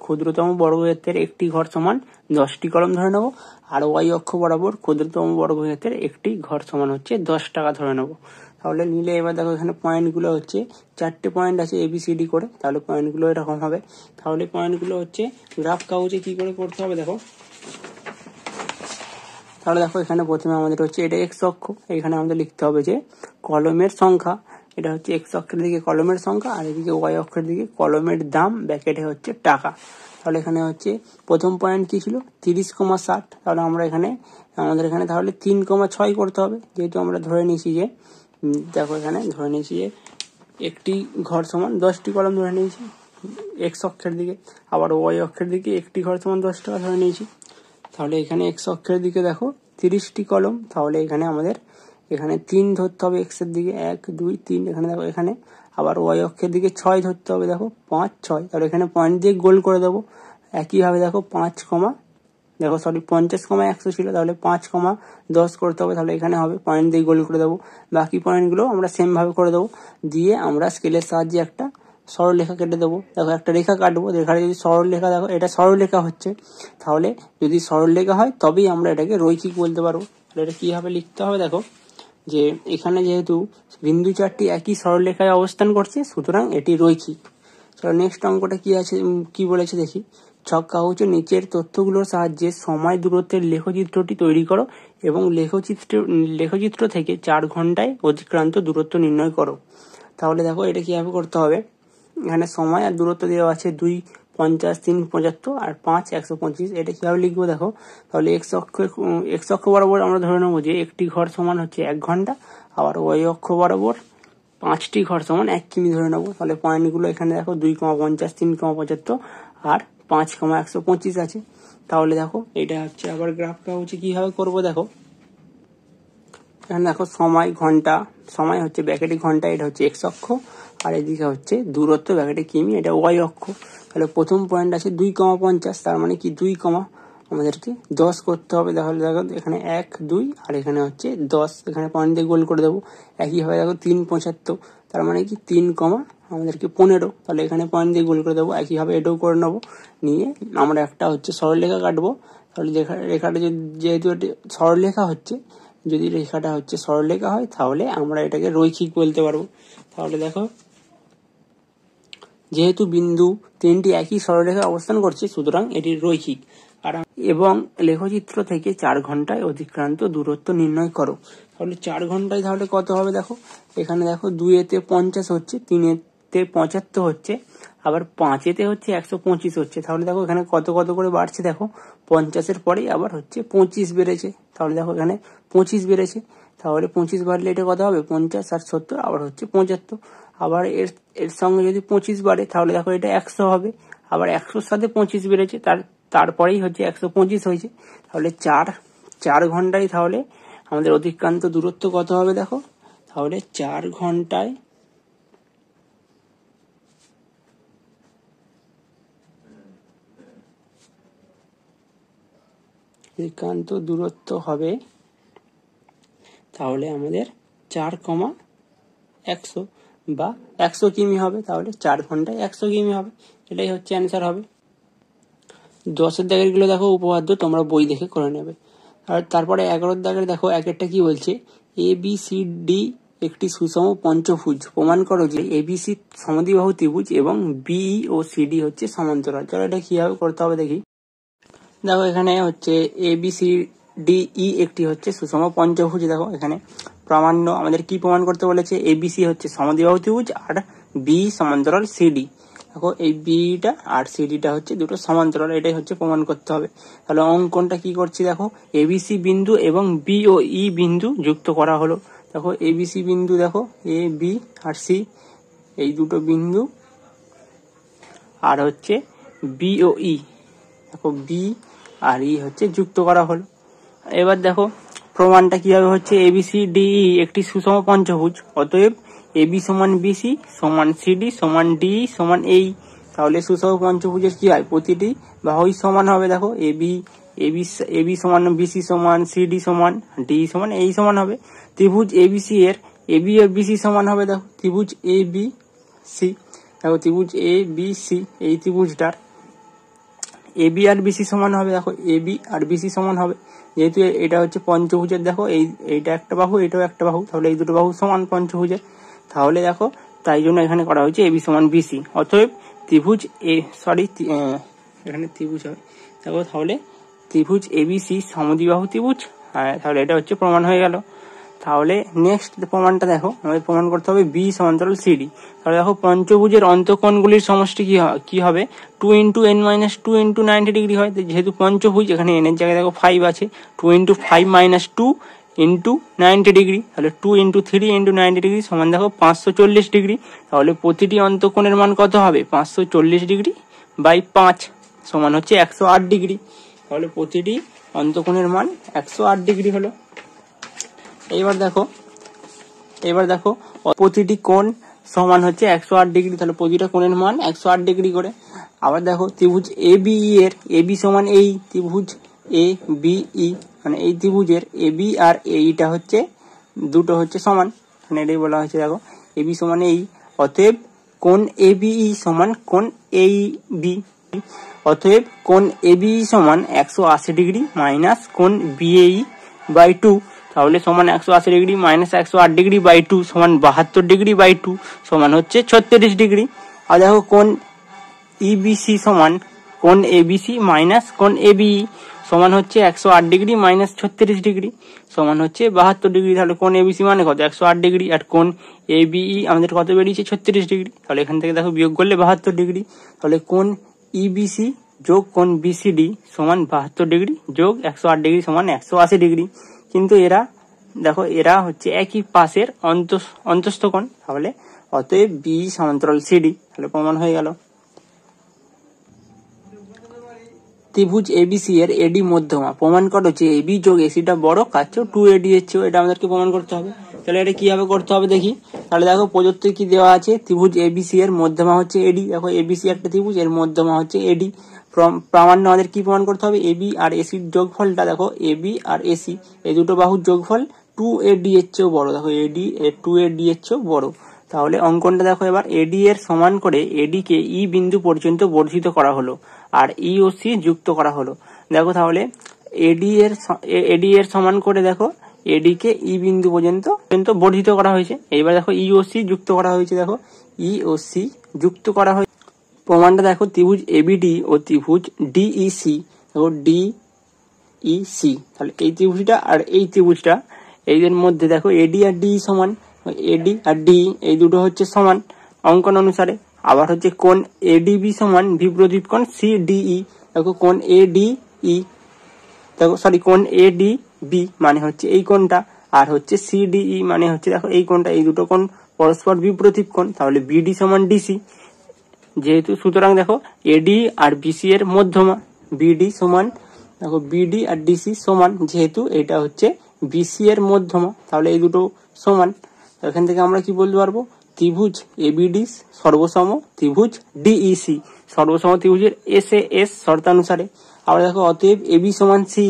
Speaker 1: ক্ষুদ্রতম বর্গক্ষেত্রের একটি ঘর সমান 10টি কলম ধরে নেবো, আর y অক্ষ বরাবর ক্ষুদ্রতম বর্গক্ষেত্রের একটি ঘর সমান হচ্ছে 10 টাকা ধরে নেবো। তাহলে নিলে এবার দেখো এখানে পয়েন্টগুলো হচ্ছে 4টে পয়েন্ট আছে ABCD করে, তাহলে পয়েন্টগুলো এরকম হবে। তাহলে পয়েন্টগুলো হচ্ছে গ্রাফ কাগজে কি করে করতে হবে দেখো, তাহলে দেখো এখানে প্রথমে আমাদের হচ্ছে এটা x অক্ষ, এখানে আমাদের লিখতে হবে যে কলমের সংখ্যা, এটা হচ্ছে x অক্ষের দিকে কলমের সংখ্যা আর এদিকে y অক্ষের দিকে কলমের দাম ব্র্যাকেটে হচ্ছে টাকা। তাহলে এখানে হচ্ছে প্রথম পয়েন্ট কি ছিল 30,60। তাহলে আমরা আমাদের এখানে তাহলে 3,6 করতে হবে, যেহেতু আমরা ধরে নিয়েছি যে দেখো এখানে ধরে নিয়েছি যে একটি ঘর সমান 10টি কলম ধরে নিয়েছি x অক্ষের দিকে, আবার y অক্ষের দিকে একটি ঘর সমান 10 টাকা ধরে নিয়েছি। তাহলে এখানে x অক্ষের দিকে দেখো 30টি কলম, তাহলে আমাদের এখানে 3 ধরতে হবে x এর দিকে, 1 2 3। এখানে দেখো এখানে আবার y অক্ষের দিকে 6 ধরতে হবে, দেখো 5 6। তাহলে এখানে পয়েন্ট দিয়ে গোল করে দেবো। একইভাবে দেখো 50,100 ছিল, তাহলে 5,10 করতে হবে, তাহলে এখানে হবে পয়েন্ট দিয়ে গোল করে দেবো। বাকি পয়েন্টগুলো আমরা সেম ভাবে করে দেবো, দিয়ে আমরা স্কেলের সাহায্যে একটা সরলরেখা কেটে দেবো। দেখো একটা রেখা কাটবো, রেখাটা যদি সরলরেখা, দেখো এটা সরলরেখা হচ্ছে, তাহলে যদি সরলরেখা হয় তবেই আমরা এটাকে রৈখিক বলতে পারবো। তাহলে এটা কিভাবে লিখতে হবে দেখো, যে এখানে যেহেতু বিন্দু চারটি একই সরলরেখায় অবস্থান করছে সুতরাং এটি রৈখিক। চলো নেক্সট অঙ্কটা কি আছে, কি বলেছে দেখি। ছক কাগজে নিচের তথ্যগুলোর সাহায্যে সময় দূরত্বের লেখচিত্রটি তৈরি করো এবং লেখচিত্র থেকে 4 ঘন্টায় অতিক্রান্ত দূরত্ব নির্ণয় করো। তাহলে দেখো এটা কিভাবে করতে হবে, এখানে সময় আর দূরত্ব দেওয়া আছে 2, 50, 3, 75 আর 5, 125। এটা কিভাবে লিখবো দেখো, তাহলে x অক্ষ বরাবর আমরা ধরে নেবো যে একটি ঘর সমান হচ্ছে 1 ঘন্টা, আবার y অক্ষ বরাবর 5টি ঘর সমান 1 কিমি ধরে নেবো। তাহলে পয়েন্টগুলো এখানে দেখো 2,50, 3,75 আর 5,125 আছে। তাহলে দেখো এটা হচ্ছে আবার গ্রাফটা হচ্ছে কিভাবে করবো দেখো, এখানে দেখো সময় ঘন্টা, সময় হচ্ছে ব্র্যাকেটে ঘন্টা, এটা হচ্ছে x অক্ষ, আর এদিকে হচ্ছে দূরত্ব ব্র্যাকেটে কিমি, এটা y অক্ষ। তাহলে প্রথম পয়েন্ট আছে 2,50, তার মানে কি 2, আমাদেরকে 10 করতে হবে। তাহলে দেখো এখানে 1 2 আর এখানে হচ্ছে 10, এখানে পয়েন্ট দিয়ে গোল করে দেবো। একইভাবে দেখো 3 75, তার মানে কি 3 কমা আমাদেরকে 15, তাহলে এখানে পয়েন্ট দিয়ে গোল করে দেবো। একইভাবে এটাও করে নেবো, নিয়ে আমরা একটা হচ্ছে সরলরেখা কাটবো। তাহলে রেখাটা যেহেতু এটি সরলরেখা হচ্ছে, যদি রেখাটা হচ্ছে সরলরেখা হয় তাহলে আমরা এটাকে রৈখিক বলতে পারবো। তাহলে দেখো যেহেতু বিন্দু তিনটি একই সরলরেখায় অবস্থান করছে, সুতরাং এটি রৈখিক। এবং লেখচিত্র থেকে 4 ঘন্টায় অতিক্রান্ত দূরত্ব নির্ণয় করো। তাহলে 4 ঘন্টায় তাহলে কত হবে দেখো, এখানে দেখো 2-এতে 50 হচ্ছে, 3-এতে 75 হচ্ছে, আবার 5-এতে হচ্ছে 125 হচ্ছে। তাহলে দেখো এখানে কত কত করে বাড়ছে, দেখো 50-এর পরেই আবার হচ্ছে 25 বেড়েছে। তাহলে দেখো এখানে 25 বেড়েছে, তাহলে 25 বাড়লে এটা কত হবে, 50 আর 70 আবার হচ্ছে 75। আবার এর সঙ্গে যদি 25 বাড়ে তাহলে দেখো এটা 100 হবে, আবার 100-র সাথে 25 বেড়েছে, তারপরেই হচ্ছে 125 হয়েছে। তাহলে 4 ঘন্টায় তাহলে আমাদের অতিক্রান্ত দূরত্ব কত হবে দেখো, তাহলে 4 ঘন্টায় অতিক্রান্ত দূরত্ব হবে তাহলে আমাদের 4,100 বা 100 কিমি হবে। তাহলে 4 ঘন্টায় 100 কিমি হবে, এটাই হচ্ছে অ্যান্সার হবে। 10-এর দাগেরগুলো দেখো উপপাদ্য তোমরা বই দেখে করে নেবে। আর তারপরে 11-এর দাগের দেখো একেরটা কি বলছে, ABCD একটি সুষম পঞ্চভুজ, প্রমাণ করো যে ABC সমদ্বিবাহু ত্রিভুজ এবং BE ও CD হচ্ছে সমান্তরাল। চলো এটা কিভাবে করতে হবে দেখি। দেখো এখানে হচ্ছে ABCDE একটি হচ্ছে সুষম পঞ্চভুজ। দেখো এখানে প্রামাণ্য আমাদের কি প্রমাণ করতে বলেছে, ABC হচ্ছে সমদ্বিবাহু ত্রিভুজ আর BE সমান্তরাল CD। দেখো এই বিটা আর সিডিটা হচ্ছে দুটো সমান্তরাল, এটাই হচ্ছে প্রমাণ করতে হবে। তাহলে অঙ্কনটা কি করছি দেখো, এবিসি বিন্দু এবং বি ও ই বিন্দু যুক্ত করা হলো। দেখো এবিসি বিন্দু, দেখো এ বি আর সি এই দুটো বিন্দু, আর হচ্ছে বি ও ই, দেখো বি আর ই হচ্ছে যুক্ত করা হলো। এবার দেখো প্রমাণটা কিভাবে হচ্ছে, এবিসি ডিই একটি সুষম পঞ্চভুজ, অতএব এবি সমান বিসি সমান সিডি সমান ডিই সমান এই। তাহলে সুষম পঞ্চভুজের কি হয়, প্রতিটি বাহুই সমান হবে। দেখো এবি সমান বিসি সমান সিডি সমান ডিই সমান এই সমান হবে। ত্রিভুজ এবিসি এর এবি আর বিসি সমান হবে। দেখো ত্রিভুজ এ বি সি, দেখো ত্রিভুজ এ বি সি এই ত্রিভুজটার এবি আর বিসি সমান হবে। দেখো এবি আর বিসি সমান হবে, যেহেতু এটা হচ্ছে পঞ্চভুজের, দেখো এইটা একটা বাহু, এটাও একটা বাহু, তাহলে এই দুটো বাহু সমান পঞ্চভুজের। তাহলে দেখো তাই জন্য এখানে করা হয়েছে এবি সমান বিসি, অতএব ত্রিভুজ এখানে ত্রিভুজ হবে। দেখো তাহলে ত্রিভুজ এবিসি সমদ্বিবাহু ত্রিভুজ, তাহলে এটা হচ্ছে প্রমাণ হয়ে গেল। তাহলে নেক্সট প্রমাণটা দেখো, আমাদের প্রমাণ করতে হবে বি সমান্তরাল সিডি। তাহলে দেখো পঞ্চভুজের অন্তঃকোণগুলির সমষ্টি কি হবে, 2 × n-2 × 90 ডিগ্রি হয়। যেহেতু পঞ্চভুজ, এখানে n এর জায়গায় দেখো 5 আছে, 2 × 5 - 2 × 90 ডিগ্রি, তাহলে 2 × 3 × 90 ডিগ্রি সমান দেখো 540 ডিগ্রি। তাহলে প্রতিটি অন্তঃকোণের মান কত হবে, 540 ডিগ্রি বাই 5 সমান হচ্ছে 108 ডিগ্রি। তাহলে প্রতিটি অন্তঃকোণের মান 108 ডিগ্রি হলো। এবার দেখো প্রতিটি কোণ সমান হচ্ছে 108 ডিগ্রি, তাহলে প্রতিটা কোণের মান 108 ডিগ্রি করে। আবার দেখো ত্রিভুজ এ বি ই এর এবি সমান এই ত্রিভুজ এ বি ই, মানে এই ত্রিভুজের এবি আর এইটা হচ্ছে দুটো হচ্ছে সমান, মানে এটাই বলা হয়েছে। দেখো এবি সমান এই, অতএব কোণ এ বি ই সমান কোণ এই বি, অতএব কোণ এ বি ই সমান 180 ডিগ্রি মাইনাস কোণ বি এ ই বাই 2, তাহলে সমান 180 ডিগ্রি মাইনাস 108 ডিগ্রি বাই 2 সমান 72 ডিগ্রি বাই 2 সমান হচ্ছে 36 ডিগ্রি। আর দেখো কোণ ইবিসি সমান কোণ এবিসি মাইনাস কোণ এবিই সমান হচ্ছে 108 ডিগ্রি মাইনাস 36 ডিগ্রি সমান হচ্ছে 72 ডিগ্রি। তাহলে কোণ এবিসি মানে কত, 108 ডিগ্রি, আর কোণ এবিই আমাদের কত বেরিয়েছে, 36 ডিগ্রি। তাহলে এখান থেকে দেখো বিয়োগ করলে 72 ডিগ্রি। তাহলে কোণ ইবিসি যোগ কোণ বিসিডি সমান 72 ডিগ্রি যোগ 108 ডিগ্রি সমান 180 ডিগ্রি। কিন্তু এরা হচ্ছে একই পাশের অন্তস্থ কোণ, তাহলে অতএব বি সমান্তরাল সিডি, তাহলে প্রমাণ হয়ে গেল। ত্রিভুজ এবিসি এর এডি মধ্যমা, প্রমাণ করো যে এবি যোগ এসিটা বড়, কার চেয়েও 2AD এর চেয়েও, এটা আমাদেরকে প্রমাণ করতে হবে। তাহলে এটা কিভাবে করতে হবে দেখি। তাহলে দেখো প্রদত্ত কি দেওয়া আছে, ত্রিভুজ এবিসি এর মধ্যমা হচ্ছে এডি। দেখো এবিসি একটা ত্রিভুজ, এর মধ্যমা হচ্ছে এডি। প্রামাণ্য আমাদের কি প্রমাণ করতে হবে, এবি আর এসির যোগফলটা, দেখো এবি আর এসি এই দুটো বাহুর যোগফল 2AD এর চেয়েও বড়। দেখো এডি 2AD এর চেয়েও বড়। তাহলে অঙ্কনটা দেখো এবার এডি এর সমান করে এডি কে ই বিন্দু পর্যন্ত বর্ধিত করা হলো আর ই ও সি যুক্ত করা হলো। দেখো তাহলে এডি এর সমান করে দেখো এডি কে ই বিন্দু পর্যন্ত বর্ধিত করা হয়েছে। এইবার দেখো ই ও সি যুক্ত করা হয়েছে। দেখো ই ও সি যুক্ত করা হয়েছে। প্রমাণটা দেখো ত্রিভুজ এবিডি ও ত্রিভুজ ডিইসি। দেখো ডিইসি, তাহলে এই ত্রিভুজটা আর এই ত্রিভুজটা এদের মধ্যে দেখো এডি আর ডি সমান। এডি আর ডি এই দুটো হচ্ছে সমান অঙ্কন অনুসারে। আবার হচ্ছে কোণ এডিবি সমান বিপরীত কোণ সিডিই। দেখো কোণ এডিই, দেখো সরি কোণ এডিবি মানে হচ্ছে এই কোণটা, আর হচ্ছে সিডিই মানে হচ্ছে দেখো এই কোণটা। এই দুটো কোণ পরস্পর বিপরীত কোণ, তাহলে বিডি সমান ডিসি। যেহেতু সুতরাং দেখো এডি আর বিসি এর মধ্যমা বিডি সমান, দেখো বিডি আর ডিসি সমান, যেহেতু এটা হচ্ছে বিসি এর মধ্যমা তাহলে এই দুটো সমান। এখান থেকে আমরা কি বলতে পারবো, ত্রিভুজ এবিডি সর্বসম ত্রিভুজ ডিইসি সর্বসম ত্রিভুজের এস শর্তানুসারে। আবার দেখো অতএব এবি সমান সি,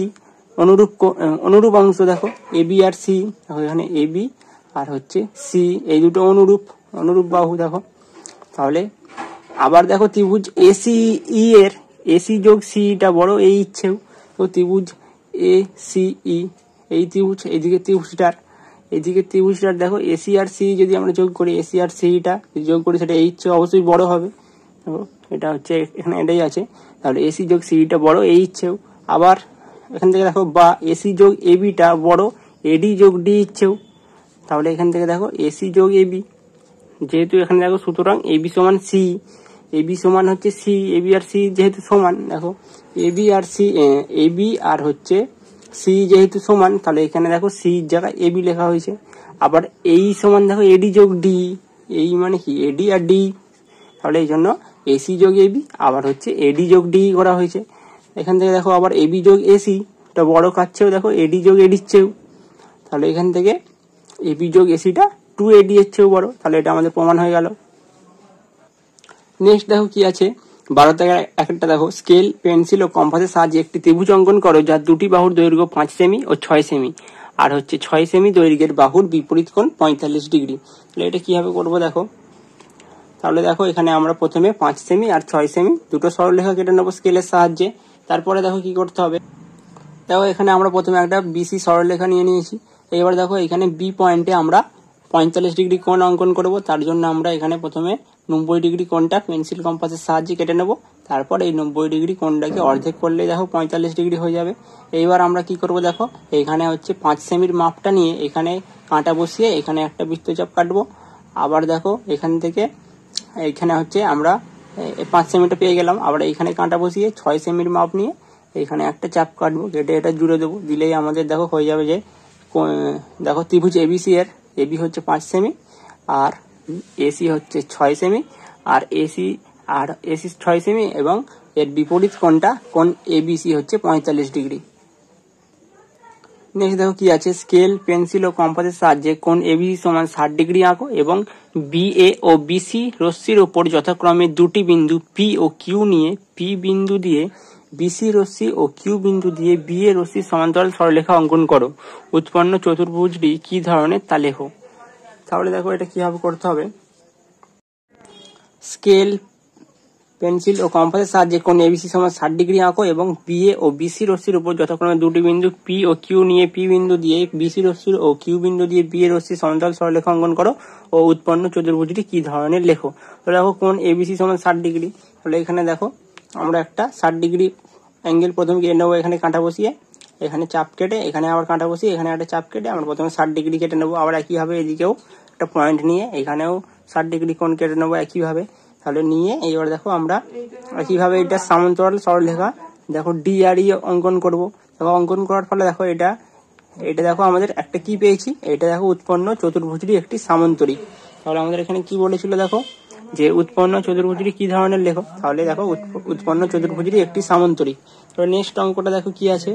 Speaker 1: অনুরূপ অংশ দেখো এবি আর সি, এখানে এবি আর হচ্ছে সি এই দুটো অনুরূপ বাহু। দেখো তাহলে আবার দেখো ত্রিভুজ এসিই এর এসি যোগ সিটা বড় এই ইচ্ছেও, তো ত্রিভুজ এসিই এই ত্রিভুজ এদিকে ত্রিভুজটার দেখো এসি আর সি যদি আমরা যোগ করি, এসি আর সিটা যোগ করি সেটা এই ইচ্ছে অবশ্যই বড় হবে। এটা হচ্ছে এখানে এটাই আছে, তাহলে এসি যোগ সিটা বড় এই ইচ্ছেও। আবার এখান থেকে দেখো বা এসি যোগ এবিটা বড় এডি যোগ ডি ইচ্ছেও, তাহলে এখান থেকে দেখো এসি যোগ এবি, যেহেতু এখানে দেখো সুতরাং এবি সমান সি, এবি সমান হচ্ছে সি, এবি আর সি যেহেতু সমান, দেখো এবি আর সি এবি আর হচ্ছে সি যেহেতু সমান, তাহলে এখানে দেখো সি জায়গায় এবি লেখা হয়েছে। আবার এই সমান দেখো এডি যোগ ডি, এই মানে কি এডি আর ডি, তাহলে এই জন্য এসি যোগ এবি আবার হচ্ছে এডি যোগ ডি করা হয়েছে। এখান থেকে দেখো আবার এবি যোগ এসি টা বড় কাছেও দেখো এডি যোগ এডির চেয়েও, তাহলে এখান থেকে এবি যোগ এসিটা 2AD এর চেয়েও বড়, তাহলে এটা আমাদের প্রমাণ হয়ে গেল। নেক্সট দেখো কি আছে 12 থেকে একটা, দেখো স্কেল পেন্সিল ও কম্পাসের সাহায্যে একটি ত্রিভুজ অঙ্কন করো যার দুটি বাহুর দৈর্ঘ্য 5 সেমি ও 6 সেমি আর হচ্ছে 6 সেমি দৈর্ঘ্যের বাহুর বিপরীত কোণ 45 ডিগ্রি। তাহলে এটা কিভাবে করবো দেখো। তাহলে দেখো এখানে আমরা প্রথমে 5 সেমি আর 6 সেমি দুটো সরলরেখা কেটে নেবো স্কেলের সাহায্যে। তারপরে দেখো কি করতে হবে, দেখো এখানে আমরা প্রথমে একটা বিসি সরলরেখা নিয়ে নিয়েছি। এবার দেখো এখানে বি পয়েন্টে আমরা 45 ডিগ্রি কোণ অঙ্কন করব। তার জন্য আমরা এখানে প্রথমে 90 ডিগ্রি কোণটা পেন্সিল কম্পাসের সাহায্যে কেটে নেব। তারপর এই 90 ডিগ্রি কোণটাকে অর্ধেক করলে দেখো 45 ডিগ্রি হয়ে যাবে। এইবার আমরা কি করব দেখো, এখানে হচ্ছে 5 সেমির মাপটা নিয়ে এখানে কাঁটা বসিয়ে এখানে একটা বৃত্তচাপ কাটবো। আবার দেখো এখান থেকে এখানে হচ্ছে আমরা 5 সেমিটা পেয়ে গেলাম। আবার এখানে কাঁটা বসিয়ে 6 সেমির মাপ নিয়ে এখানে একটা চাপ কাটবো, কেটে এটা জুড়ে দেবো। দিলেই আমাদের দেখো হয়ে যাবে যে দেখো ত্রিভুজ এবিসি এর এবি হচ্ছে 5 সেমি আর এসি হচ্ছে 6 সেমি আর এসি 6 সেমি এবং এর বিপরীত কোণটা কোণ এবিসি হচ্ছে 45 ডিগ্রি। নেক্সট দেখো কি আছে, স্কেল পেন্সিল ও কম্পাসের সাহায্যে কোণ এবিসি সমান 60 ডিগ্রি আঁকো এবং বিএ ও বিসি রশ্মির উপর যথাক্রমে দুটি বিন্দু পি ও কিউ নিয়ে পি বিন্দু দিয়ে বিসি রশ্মি ও কিউ বিন্দু দিয়ে বিএ রশ্মির সমান্তরাল সরলরেখা অঙ্কন করো। উৎপন্ন চতুর্ভুজটি কি ধরনের তা লেখো। তাহলে দেখো এটা কিভাবে করতে হবে, স্কেল পেন্সিল ও কম্পাসের সাহায্যে কোণ এবিসি সমান 60 ডিগ্রি আঁকো এবং বিএ ও বিসি রশ্মির উপর যথাক্রমে দুটি বিন্দু পি ও কিউ নিয়ে পি বিন্দু দিয়ে বিসি রশ্মি ও কিউ বিন্দু দিয়ে বিএ রশ্মির সমান্তরাল সরলরেখা অঙ্কন করো ও উৎপন্ন চতুর্ভুজটি কি ধরনের লেখো। তো দেখো কোণ এবিসি সমান 60 ডিগ্রি, তাহলে এখানে দেখো আমরা একটা 60 ডিগ্রি অ্যাঙ্গেল প্রথমে কেটে নেবো। এখানে কাঁটা বসিয়ে এখানে চাপ কেটে এখানে আবার কাঁটা বসিয়ে এখানে একটা চাপ কেটে আমরা প্রথমে 60 ডিগ্রি কেটে নেবো। আবার একইভাবে এদিকেও একটা পয়েন্ট নিয়ে এখানেও 60 ডিগ্রি কোণ কেটে নেবো একইভাবে। তাহলে নিয়ে এইবার দেখো আমরা কিভাবে এটা সমান্তরাল সরলরেখা দেখো ডি আর ই অঙ্কন করব। দেখো অঙ্কন করার ফলে দেখো এটা দেখো আমাদের একটা কি পেয়েছি, এটা দেখো উৎপন্ন চতুর্ভুজটি একটি সামান্তরিক। তাহলে আমাদের এখানে কি বলেছিল দেখো যে উৎপন্ন চতুর্ভুজটি কি ধরনের লেখো। তাহলে দেখো উৎপন্ন চতুর্ভুজটি একটি সামান্তরিক। তাহলে নেক্সট অঙ্কটা দেখো কি আছে,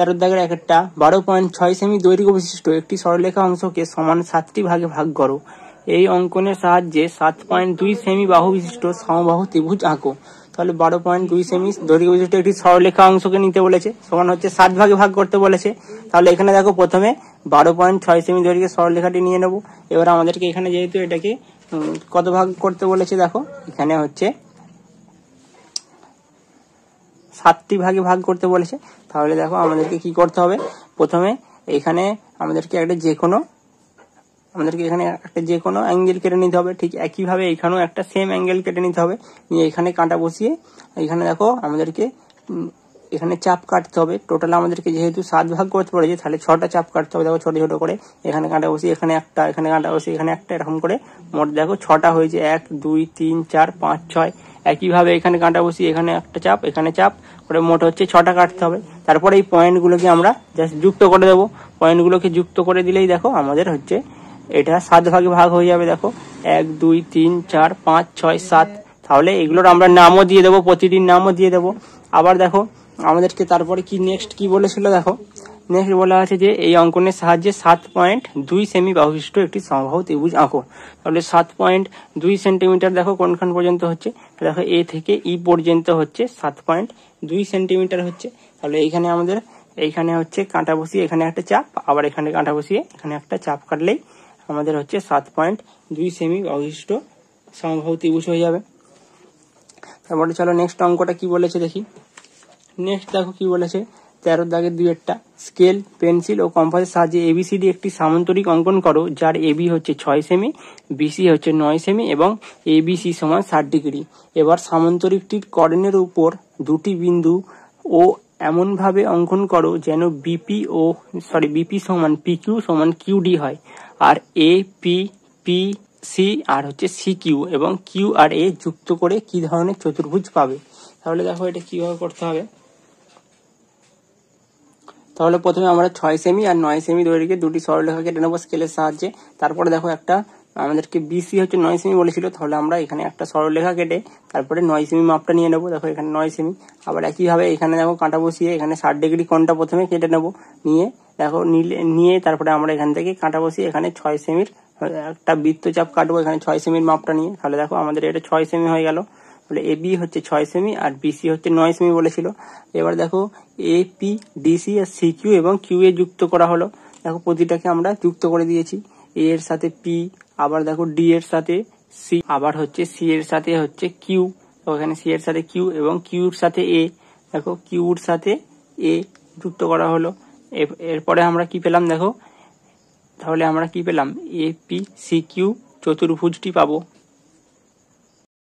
Speaker 1: 13 দাগের একটা 12.6 সেমি দৈর্ঘ্য বিশিষ্ট একটি সরলরেখা অংশকে সমান 7টি ভাগে ভাগ করো। এই অঙ্কনের সাহায্যে 7.2 সেমি বাহু বিশিষ্ট সমবাহু ত্রিভুজ আঁকো। তাহলে 12.2 সেমি দৈর্ঘ্য বিশিষ্ট একটি সরলরেখা অংশকে নিতে বলেছে, সমান হচ্ছে 7 ভাগে ভাগ করতে বলেছে। তাহলে এখানে দেখো প্রথমে 12.6 সেমি দৈর্ঘ্যের সরলরেখাটি নিয়ে নেব। এবার আমাদেরকে এখানে যেহেতু এটাকে কত ভাগ করতে বলেছে, দেখো এখানে হচ্ছে 7টি ভাগে ভাগ করতে বলেছে। তাহলে দেখো আমাদেরকে কি করতে হবে, প্রথমে এখানে আমাদেরকে এখানে একটা যে কোনো অ্যাঙ্গেল কেটে নিতে হবে। ঠিক একইভাবে এখানেও একটা সেম অ্যাঙ্গেল কেটে নিতে হবে, নিয়ে এখানে কাঁটা বসিয়ে এখানে দেখো আমাদেরকে এখানে চাপ কাটতে হবে। টোটাল আমাদেরকে যেহেতু 7 ভাগ করতে পড়েছে, তাহলে 6টা চাপ কাটতে হবে। দেখো ছোট ছোট করে এখানে কাঁটা বসিয়ে এখানে একটা, এখানে কাঁটা বসিয়ে এখানে একটা, এরকম করে মোট দেখো 6টা হয়েছে। 1 2 3 4 5 6। একইভাবে এখানে কাঁটা বসিয়ে এখানে একটা চাপ, এখানে চাপ করে মোট হচ্ছে 6টা কাটতে হবে। তারপরে এই পয়েন্টগুলোকে আমরা জাস্ট যুক্ত করে দেবো। পয়েন্টগুলোকে যুক্ত করে দিলেই দেখো আমাদের হচ্ছে এটা 7 ভাগে ভাগ হয়ে যাবে। দেখো 1 2 3 4 5 6 7। তাহলে এগুলোর আমরা নামও দিয়ে দেবো, প্রতিদিন নামও দিয়ে দেবো। আবার দেখো আমাদেরকে তারপরে কি নেক্সট কি বলেছিল, দেখো নেক্সট বলা আছে যে এই অঙ্কনের সাহায্যে 7.2 সেমি বাহু বিশিষ্ট একটি সমবাহু ত্রিভুজ আঁকো। তাহলে 7.2 সেন্টিমিটার দেখো কোনখান পর্যন্ত হচ্ছে, দেখো এ থেকে ই পর্যন্ত হচ্ছে 7.2 সেন্টিমিটার হচ্ছে। তাহলে এইখানে আমাদের এইখানে হচ্ছে কাঁটা বসিয়ে এখানে একটা চাপ, আবার এখানে কাঁটা বসিয়ে এখানে একটা চাপ কাটলেই আমাদের হচ্ছে 7.2 সেমি বাহু বিশিষ্ট সমবাহু ত্রিভুজ হয়ে যাবে। তারপরে চলো নেক্সট অঙ্কটা কি বলেছে দেখি। নেক্সট দেখো কি বলেছে, 13 দাগের 2 স্কেল, পেন্সিল ও কম্পাসের সাহায্যে এবিসিডি একটি সামান্তরিক অঙ্কন করো, যার এবি হচ্ছে 6 সেমি, বিসি হচ্ছে 9 সেমি এবং এবিসি সমান 60 ডিগ্রি। এবার সামান্তরিকটির কর্ণের উপর দুটি বিন্দু ও এমন ভাবে অঙ্কন করো যেন বিপি সমান পিকিউ সমান কিউডি হয়, আর এ পি পি সি আর হচ্ছে সি কিউ এবং কিউ আর এ যুক্ত করে কি ধরনের চতুর্ভুজ পাবে। তাহলে দেখো এটা কিভাবে করতে হবে। তাহলে প্রথমে আমরা 6 সেমি আর 9 সেমি দৈর্ঘ্যে দুটি সরলরেখা কেটে নেবো স্কেলের সাহায্যে। তারপরে দেখো একটা আমাদেরকে বিসি হচ্ছে 9 সেমি বলেছিল, তাহলে আমরা এখানে একটা সরলরেখা কেটে তারপরে 9 সেমি মাপটা নিয়ে নেবো। দেখো এখানে 9 সেমি। আবার একইভাবে এখানে দেখো কাঁটা বসিয়ে এখানে 60 ডিগ্রি কোণটা প্রথমে কেটে নেবো, নিয়ে তারপরে আমরা এখান থেকে কাঁটা বসিয়ে এখানে 6 সেমির একটা বৃত্তচাপ কাটবো এখানে 6 সেমির মাপটা নিয়ে। তাহলে দেখো আমাদের এটা 6 সেমি হয়ে গেল। তাহলে এবি হচ্ছে 6 সেমি আর বিসি হচ্ছে 9 সেমি বলেছিল। এবার দেখো এপি ডিসি আর সি কিউ এবং কিউ এ যুক্ত করা হলো। দেখো প্রতিটাকে আমরা যুক্ত করে দিয়েছি। এ এর সাথে পি, আবার দেখো ডি এর সাথে সি, আবার হচ্ছে সি এর সাথে হচ্ছে কিউ। তো এখানে সি এর সাথে কিউ এবং কিউর সাথে এ, দেখো কিউর সাথে এ যুক্ত করা হলো। এরপরে আমরা কি পেলাম দেখো, তাহলে আমরা কি পেলাম, এপি সি কিউ চতুর্ভুজটি পাবো।